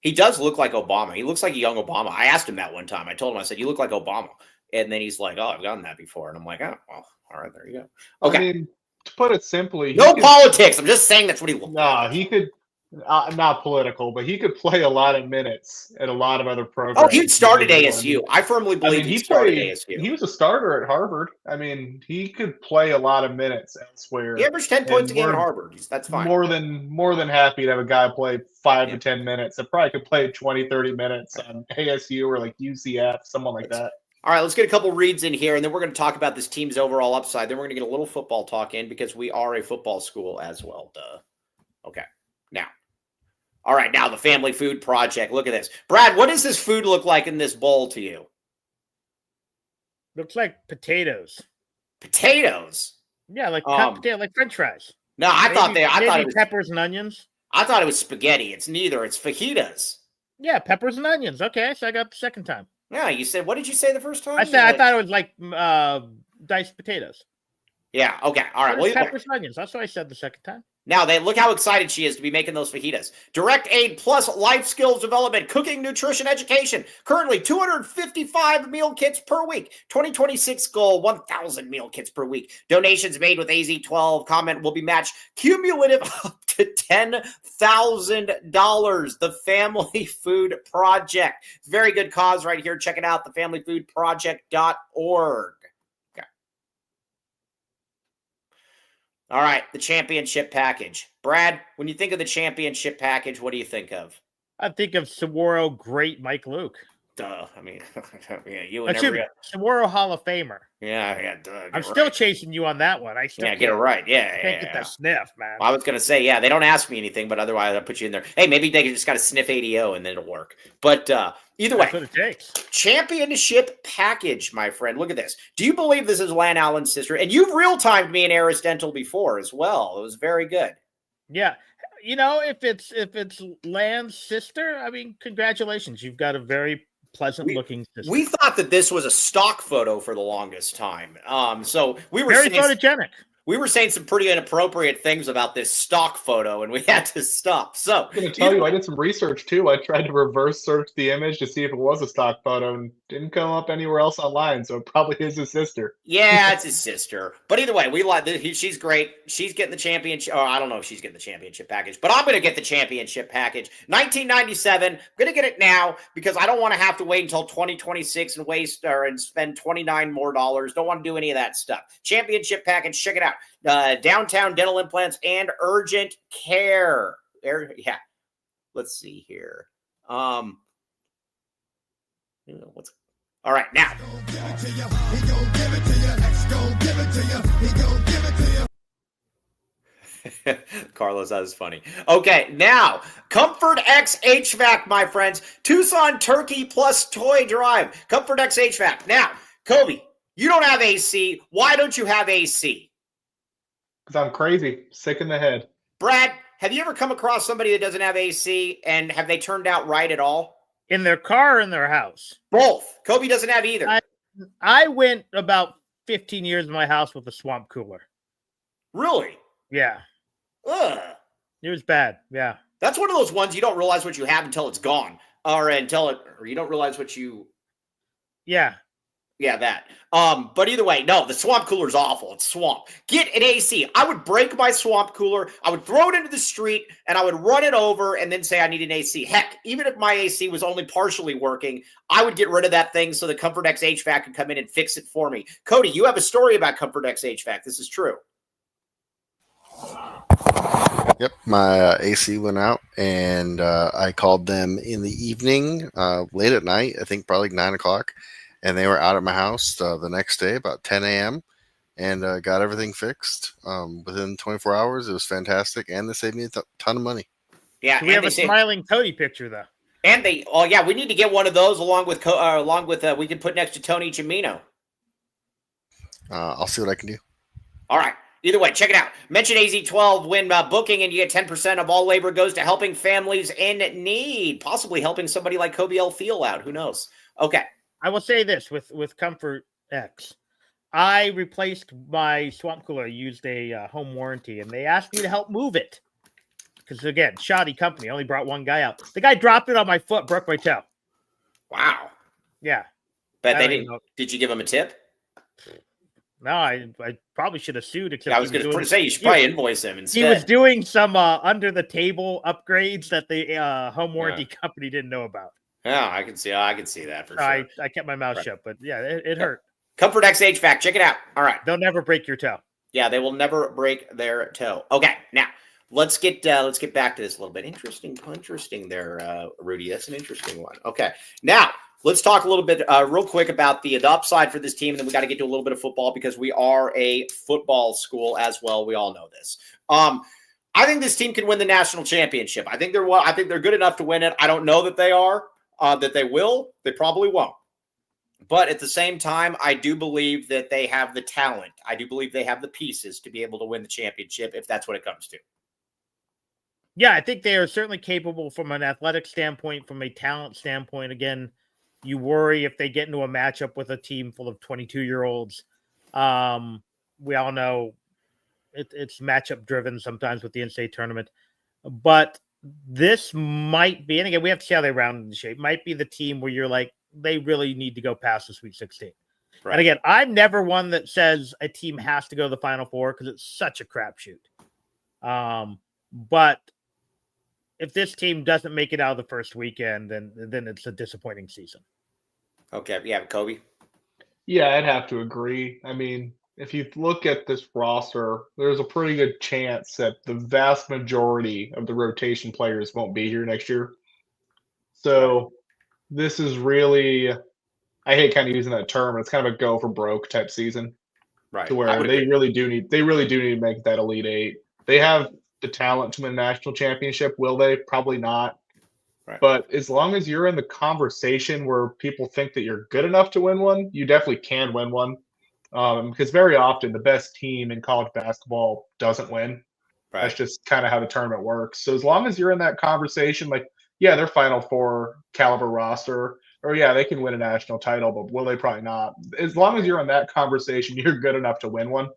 He does look like Obama. He looks like a young Obama. I asked him that one time. I told him, I said, you look like Obama. And then he's like, oh, I've done that before. And I'm like, oh, well, all right, there you go. Okay. I mean, to put it simply, no politics. I'm just saying that's what he looks like. He could, not political, but he could play a lot of minutes at a lot of other programs. Oh, he'd start at ASU. I firmly believe he started at ASU. He was a starter at Harvard. I mean, he could play a lot of minutes elsewhere. He averaged 10 points a game at Harvard. That's fine. More than happy to have a guy play 5 to 10 minutes. That probably could play 20, 30 minutes on ASU or like UCF, someone like that. All right, let's get a couple reads in here, and then we're going to talk about this team's overall upside. Then we're going to get a little football talk in because we are a football school as well. Duh. Okay. All right, now the Family Food Project. Look at this. Brad, what does this food look like in this bowl to you? Looks like potatoes. Potatoes? Yeah, like like French fries. No, I thought it was peppers and onions. I thought it was spaghetti. It's neither. It's fajitas. Yeah, peppers and onions. Okay, so I got the second time. Yeah, you said, what did you say the first time? I thought it was like diced potatoes. Yeah, okay. All right. Well, peppers and onions. That's what I said the second time. Now, look how excited she is to be making those fajitas. Direct Aid Plus Life Skills Development, Cooking, Nutrition, Education. Currently, 255 meal kits per week. 2026 goal, 1,000 meal kits per week. Donations made with AZ12. Comment will be matched cumulative up to $10,000. The Family Food Project. Very good cause right here. Check it out, thefamilyfoodproject.org. All right, the championship package. Brad, when you think of the championship package, what do you think of? I think of Saguaro great Mike Luke. Duh. I mean, yeah, you and Saguaro Hall of Famer. Yeah, duh. I'm still chasing you on that one. I still get it right. Yeah, can't get that sniff, man. I was gonna say, yeah, they don't ask me anything, but otherwise I'll put you in there. Hey, maybe they just got to sniff ADO and then it'll work. But either way, that's what it takes. Championship package, my friend. Look at this. Do you believe this is Lan Allen's sister? And you've real-timed me in Aris Dental before as well. It was very good. Yeah. You know, if it's Lan's sister, I mean, congratulations. You've got a very pleasant-looking sister. We thought that this was a stock photo for the longest time. So we were very photogenic. We were saying some pretty inappropriate things about this stock photo, and we had to stop. So I'm going to tell you, I did some research, too. I tried to reverse search the image to see if it was a stock photo and didn't come up anywhere else online, so it probably is his sister. Yeah, it's his sister. But either way, we like she's great. She's getting the championship. Oh, I don't know if she's getting the championship package, but I'm going to get the championship package. 1997. I'm going to get it now because I don't want to have to wait until 2026 and and spend $29 more. Don't want to do any of that stuff. Championship package. Check it out. Downtown dental implants and urgent care. Yeah. Let's see here. All right, now. Carlos, that is funny. Okay, now, Comfort X HVAC, my friends. Tucson Turkey plus Toy Drive. Comfort X HVAC. Now, Koby, you don't have AC. Why don't you have AC? Because I'm crazy, sick in the head. Brad, have you ever come across somebody that doesn't have AC, and have they turned out right at all? In their car or in their house? Both. Koby doesn't have either. I went about 15 years in my house with a swamp cooler. Really? Yeah. Ugh. It was bad, yeah. That's one of those ones you don't realize what you have until it's gone. Or you don't realize what you... Yeah. Yeah, that. But either way, no, the swamp cooler is awful. It's swamp. Get an AC. I would break my swamp cooler. I would throw it into the street, and I would run it over and then say I need an AC. Heck, even if my AC was only partially working, I would get rid of that thing so the Comfort X HVAC could come in and fix it for me. Cody, you have a story about Comfort X HVAC. This is true. Yep, my AC went out, and I called them in the evening, late at night, I think probably 9 o'clock. And they were out at my house the next day, about 10 a.m., and got everything fixed within 24 hours. It was fantastic, and they saved me a ton of money. Yeah, so we have a smiling Cody picture, though. And we need to get one of those along with we can put next to Tony Cimino. I'll see what I can do. All right. Either way, check it out. Mention AZ12 when booking, and you get 10% of all labor goes to helping families in need, possibly helping somebody like Koby L. Thiel out. Who knows? Okay. I will say this with Comfort X. I replaced my swamp cooler. I used a home warranty, and they asked me to help move it. Because, again, shoddy company. I only brought one guy out. The guy dropped it on my foot, broke my toe. Wow. Yeah. But I they don't even didn't. know. Did you give him a tip? No, I probably should have sued. Except Yeah, I was going to say you should probably invoice him instead. He was doing some under-the-table upgrades that the home warranty company didn't know about. Yeah, I can see that for sure. I kept my mouth shut, but yeah, it hurt. Comfort X HVAC, check it out. All right. They'll never break your toe. Yeah, they will never break their toe. Okay, now let's get back to this a little bit. Interesting there, Rudy. That's an interesting one. Okay, now let's talk a little bit real quick about the upside for this team, and then we got to get to a little bit of football because we are a football school as well. We all know this. I think this team can win the national championship. I think they're good enough to win it. I don't know that they are, that they will. They probably won't. But at the same time, I do believe that they have the talent. I do believe they have the pieces to be able to win the championship if that's what it comes to. Yeah, I think they are certainly capable from an athletic standpoint, from a talent standpoint. Again, you worry if they get into a matchup with a team full of 22-year-olds. We all know it's matchup driven sometimes with the in-state tournament. But this might be, and again, we have to see how they round into shape, might be the team where you're like, they really need to go past the Sweet 16. Right. And again, I'm never one that says a team has to go to the Final Four because it's such a crapshoot. But if this team doesn't make it out of the first weekend, then it's a disappointing season. Okay. Yeah, Koby? Yeah, I'd have to agree. I mean, if you look at this roster, there's a pretty good chance that the vast majority of the rotation players won't be here next year. So this is really, I hate kind of using that term, it's kind of a go for broke type season. Right. To where they really do need to make that Elite Eight. They have the talent to win a national championship. Will they? Probably not. Right. But as long as you're in the conversation where people think that you're good enough to win one, you definitely can win one. Because very often the best team in college basketball doesn't win. Right. That's just kind of how the tournament works. So as long as you're in that conversation, like, yeah, they're Final Four caliber roster, or yeah, they can win a national title, but will they? Probably not. As long as you're in that conversation, you're good enough to win one.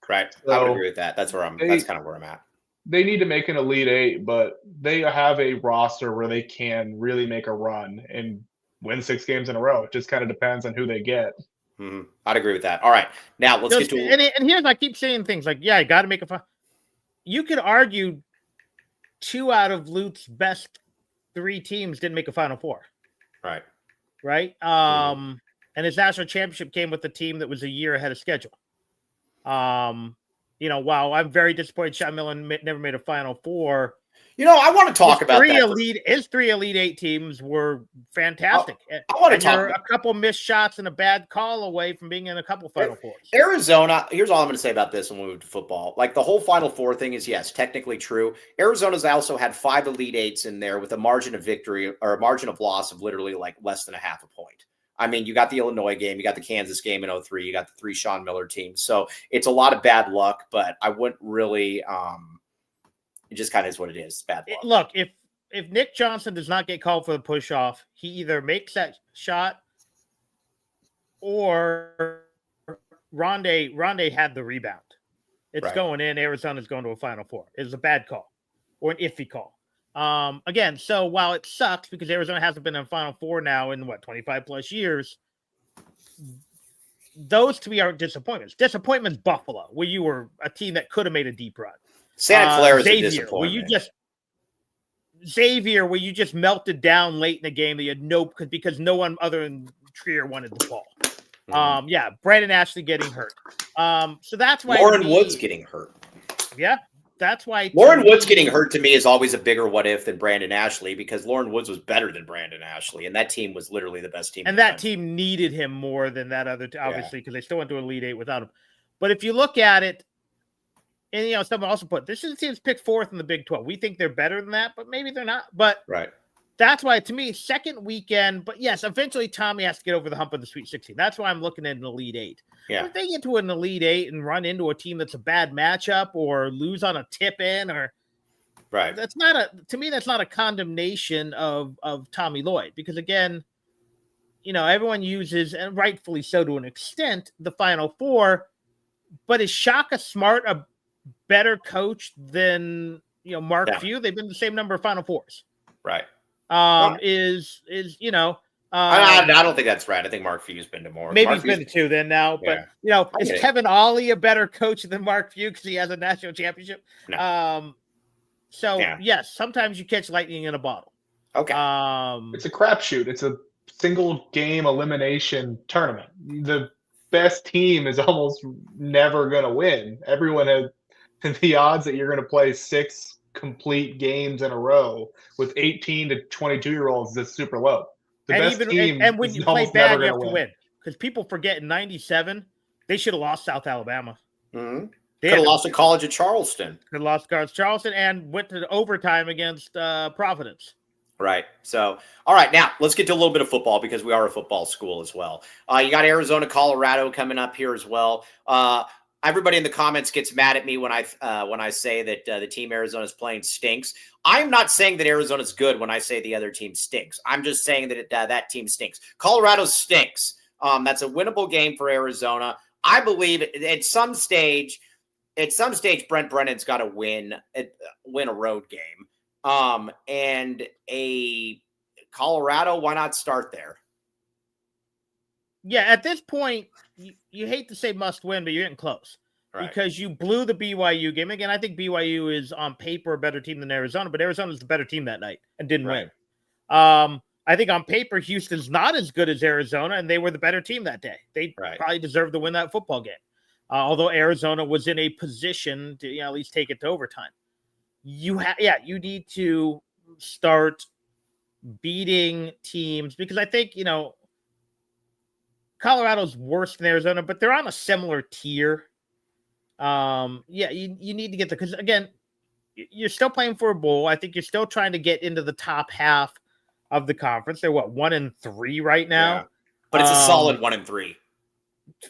Right. So I would agree with that. That's kind of where I'm at. They need to make an Elite Eight, but they have a roster where they can really make a run and win 6 games in a row. It just kind of depends on who they get. Mm-hmm. I'd agree with that. All right. Now let's get to and here's, I keep saying things like, yeah, I got to make a fun. You could argue 2 out of Lute's best 3 teams didn't make a Final Four. Right. Right. And his national championship came with a team that was a year ahead of schedule. While I'm very disappointed Sean Millen never made a Final Four. I want to talk about that. His 3 Elite Eight teams were fantastic. I want to talk about a couple missed shots and a bad call away from being in a couple Final Fours. Arizona, here's all I'm going to say about this when we move to football. Like, the whole Final Four thing is, yes, technically true. Arizona's also had 5 Elite Eights in there with a margin of victory or a margin of loss of literally like less than a half a point. I mean, you got the Illinois game, you got the Kansas game in 2003, you got the 3 Sean Miller teams. So it's a lot of bad luck, but I wouldn't really it just kind of is what it is. It's bad luck. Look, if Nick Johnson does not get called for the push off, he either makes that shot or Rondé had the rebound. It's going in. Arizona's going to a Final Four. It's a bad call or an iffy call. Again, so while it sucks because Arizona hasn't been in Final Four now in 25 plus years, those to me aren't disappointments. Disappointment's Buffalo, where you were a team that could have made a deep run. Santa Clara is Xavier, a disappointment. Xavier, where you just melted down late in the game that you had because no one other than Trier wanted the ball. Mm-hmm. Brayden Ashley getting hurt. So that's why Lauren Woods getting hurt. Yeah, that's why Lauren Woods getting hurt to me is always a bigger what if than Brandon Ashley, because Lauren Woods was better than Brandon Ashley, and that team was literally the best team. And that team needed him more than that other, obviously, because they still went to Elite Eight without him. But if you look at it, and someone also put this is the team's picked 4th in the Big 12. We think they're better than that, but maybe they're not. But that's why, to me, second weekend. But yes, eventually Tommy has to get over the hump of the Sweet 16. That's why I'm looking at an Elite Eight. Yeah. If they get to an Elite Eight and run into a team that's a bad matchup or lose on a tip in, or that's not that's not a condemnation of Tommy Lloyd, because again, everyone uses, and rightfully so to an extent, the Final Four. But is Shaka Smart a better coach than Mark Few? They've been the same number of Final Fours. Right. I don't think that's right. I think Mark Few's been to more. Maybe Mark he's been to 2 then now. Yeah. But is Kevin Ollie a better coach than Mark Few because he has a national championship? No. Yes, sometimes you catch lightning in a bottle. Okay. It's a crapshoot. It's a single game elimination tournament. The best team is almost never going to win. Everyone has the odds that you're going to play 6 complete games in a row with 18 to 22-year-olds is super low. The best team and when is you play almost bad, never you going have to win. Because people forget in '97 they should have lost South Alabama. Mm-hmm. They could have lost to College of Charleston. Could have lost College of Charleston and went to overtime against Providence. Right. So, all right, now let's get to a little bit of football because we are a football school as well. You got Arizona, Colorado coming up here as well. Everybody in the comments gets mad at me when I say that the team Arizona is playing stinks. I'm not saying that Arizona's good when I say the other team stinks. I'm just saying that that team stinks. Colorado stinks. That's a winnable game for Arizona. I believe at some stage, Brent Brennan's got to win a road game. And a Colorado, why not start there? Yeah, at this point, you hate to say must win, but you're getting close. Right. Because you blew the BYU game. Again, I think BYU is on paper a better team than Arizona, but Arizona's the better team that night and didn't win. I think on paper, Houston's not as good as Arizona, and they were the better team that day. They probably deserved to win that football game. Although Arizona was in a position to at least take it to overtime. You need to start beating teams because I think, Colorado's worse than Arizona, but they're on a similar tier. You need to get there because, again, you're still playing for a bowl. I think you're still trying to get into the top half of the conference. They're 1-3 right now. Yeah. But it's a solid 1-3.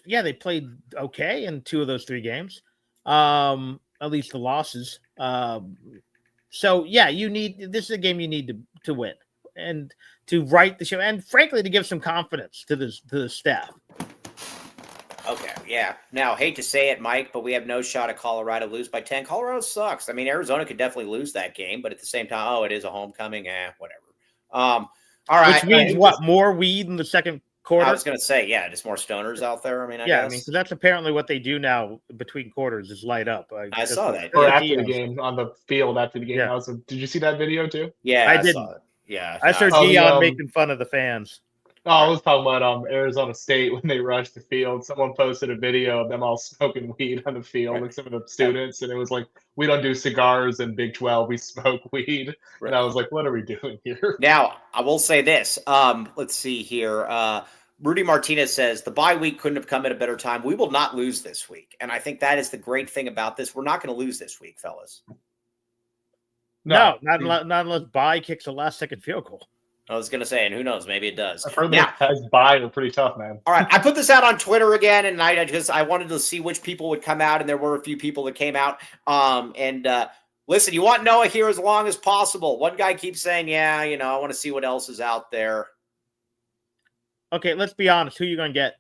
Yeah, they played okay in 2 of those 3 games. At least the losses. This is a game you need to win and to right the show, and frankly, to give some confidence to the staff. Okay, yeah. Now, hate to say it, Mike, but we have no shot at Colorado lose by 10. Colorado sucks. I mean, Arizona could definitely lose that game, but at the same time, it is a homecoming. Whatever. All right. Which means more weed in the second quarter? I was going to say, just more stoners out there. I guess. Because that's apparently what they do now between quarters is light up. I saw that. Or after the game, on the field after the game. Yeah. Did you see that video too? Yeah, I did. saw it. Yeah. I saw Dion making fun of the fans. I was talking about Arizona State when they rushed the field. Someone posted a video of them all smoking weed on the field, like some of the students, and it was like, we don't do cigars in Big 12, we smoke weed. Right. And I was like, what are we doing here? Now, I will say this. Let's see here. Rudy Martinez says, the bye week couldn't have come at a better time. We will not lose this week. And I think that is the great thing about this. We're not going to lose this week, fellas. No, not unless bye kicks a last-second field goal. I was going to say, and who knows, maybe it does. I've heard that guys bye are pretty tough, man. All right, I put this out on Twitter again, and I wanted to see which people would come out, and there were a few people that came out. Listen, you want Noah here as long as possible. One guy keeps saying, I want to see what else is out there. Okay, let's be honest. Who are you going to get?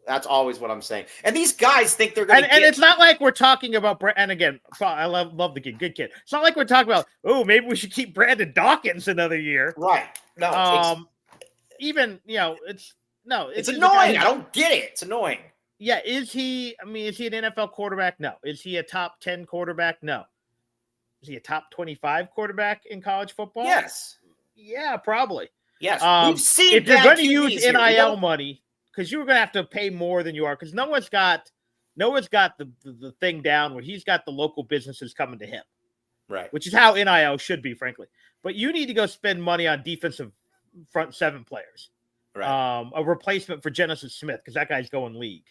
That's always what I'm saying. And these guys think they're going to And it's not like we're talking about – and again, I love the kid. Good kid. It's not like we're talking about, maybe we should keep Brandon Dawkins another year. Right. No. It's annoying. I don't get it. It's annoying. Yeah. Is he an NFL quarterback? No. Is he a top 10 quarterback? No. Is he a top 25 quarterback in college football? Yes. Yeah, probably. Yes. We've seen if you're going to use NIL money, because you were going to have to pay more than you are, because Noah's got the thing down where he's got the local businesses coming to him. Right. Which is how NIL should be, frankly. But you need to go spend money on defensive front 7 players. Right. A replacement for Genesis Smith, because that guy's going league.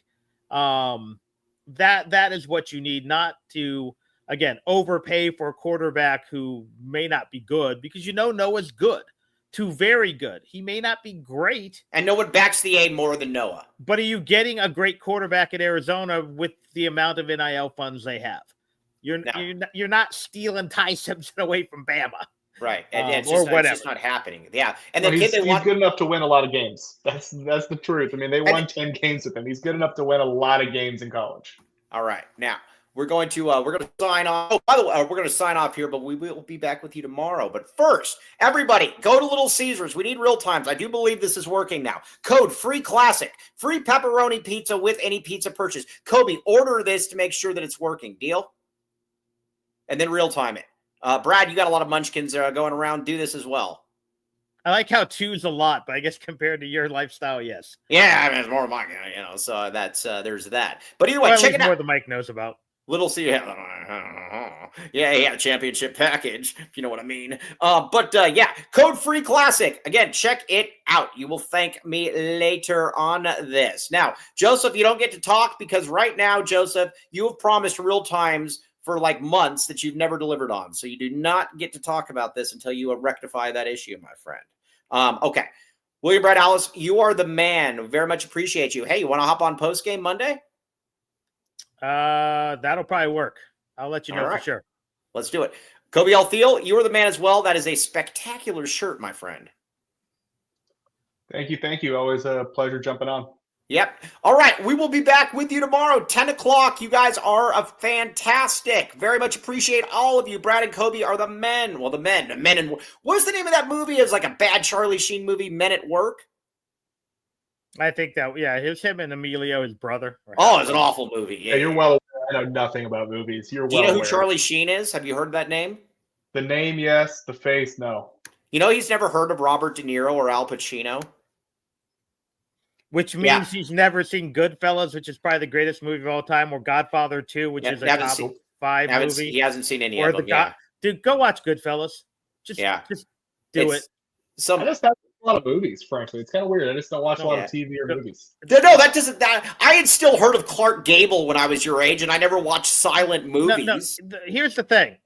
That is what you need, not to, again, overpay for a quarterback who may not be good, because Noah's good to very good. He may not be great. And no one backs the A more than Noah. But are you getting a great quarterback at Arizona with the amount of NIL funds they have? You're not stealing Ty Simpson away from Bama. Right. And it's or just, whatever. it's just not happening. Yeah. And No, the kid he's they want. good enough to win a lot of games. That's the truth. I mean, they won 10 games with him. He's good enough to win a lot of games in college. All right. Now we're going to sign off. Oh, by the way, we're going to sign off here, but we will be back with you tomorrow. But first, everybody, go to Little Caesars. We need real times. I do believe this is working now. Code free classic, free pepperoni pizza with any pizza purchase. Koby, order this to make sure that it's working. Deal? And then real time it. Brad, you got a lot of munchkins going around. Do this as well. I like how 2's a lot, but I guess compared to your lifestyle, yes. Yeah, I mean, it's more mine, so that's there's that. But either way, Well, check it out. more than Mike knows about. Little C, yeah, championship package, if you know what I mean. But code free classic. Again, check it out. You will thank me later on this. Now, Joseph, you don't get to talk because right now, Joseph, you have promised real times for like months that you've never delivered on. So you do not get to talk about this until you rectify that issue, my friend. Okay. William Brad Alice, you are the man. Very much appreciate you. Hey, you want to hop on post game Monday? That'll probably work. I'll let you know for sure. Let's do it. Koby L. Thiel, you are the man as well. That is a spectacular shirt, my friend. Thank you. Always a pleasure jumping on. Yep. All right. We will be back with you tomorrow, 10 o'clock. You guys are fantastic. Very much appreciate all of you. Brad and Koby are the men. Well, the men. And what's the name of that movie? It's like a bad Charlie Sheen movie, Men at Work. I think that, it was him and Emilio, his brother. Oh, it's an awful movie. Yeah, you're well aware. I know nothing about movies. Do you know who Charlie Sheen is? Have you heard of that name? The name, yes. The face, no. You know he's never heard of Robert De Niro or Al Pacino? Which means he's never seen Goodfellas, which is probably the greatest movie of all time, or Godfather 2, which is a top 5 movie. He hasn't seen any of them. Dude, go watch Goodfellas. Just do it. I just have a lot of movies, frankly. It's kind of weird. I just don't watch a lot of TV or movies. No, that doesn't. I had still heard of Clark Gable when I was your age, and I never watched silent movies. No, here's the thing: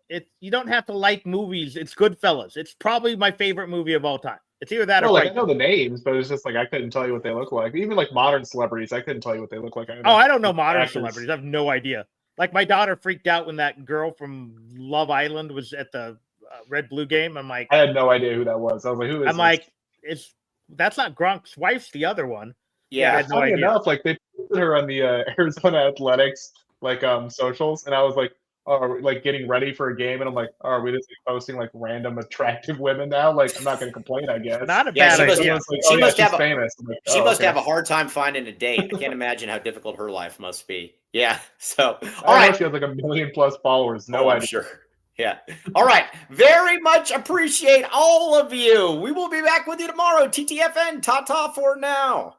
you don't have to like movies. It's Goodfellas. It's probably my favorite movie of all time. It's either that or I know the names, but it's just like I couldn't tell you what they look like. Even like modern celebrities, I couldn't tell you what they look like. I don't know modern celebrities. I have no idea. Like my daughter freaked out when that girl from Love Island was at the Red Blue game. I'm like, I had no idea who that was. I was like, who is? I'm like, that's not Gronk's wife's the other one. Yeah, I had no idea. Enough, like they put her on the Arizona Athletics socials, and I was like, like getting ready for a game, and I'm like, are we just posting like random attractive women now? Like, I'm not going to complain, I guess. Not a bad idea. She must have famous. She must have a hard time finding a date. I can't imagine how difficult her life must be. Yeah. So, all right. She has like 1 million+ followers. No idea. I'm sure. Yeah. All right. Very much appreciate all of you. We will be back with you tomorrow. TTFN. Ta-ta for now.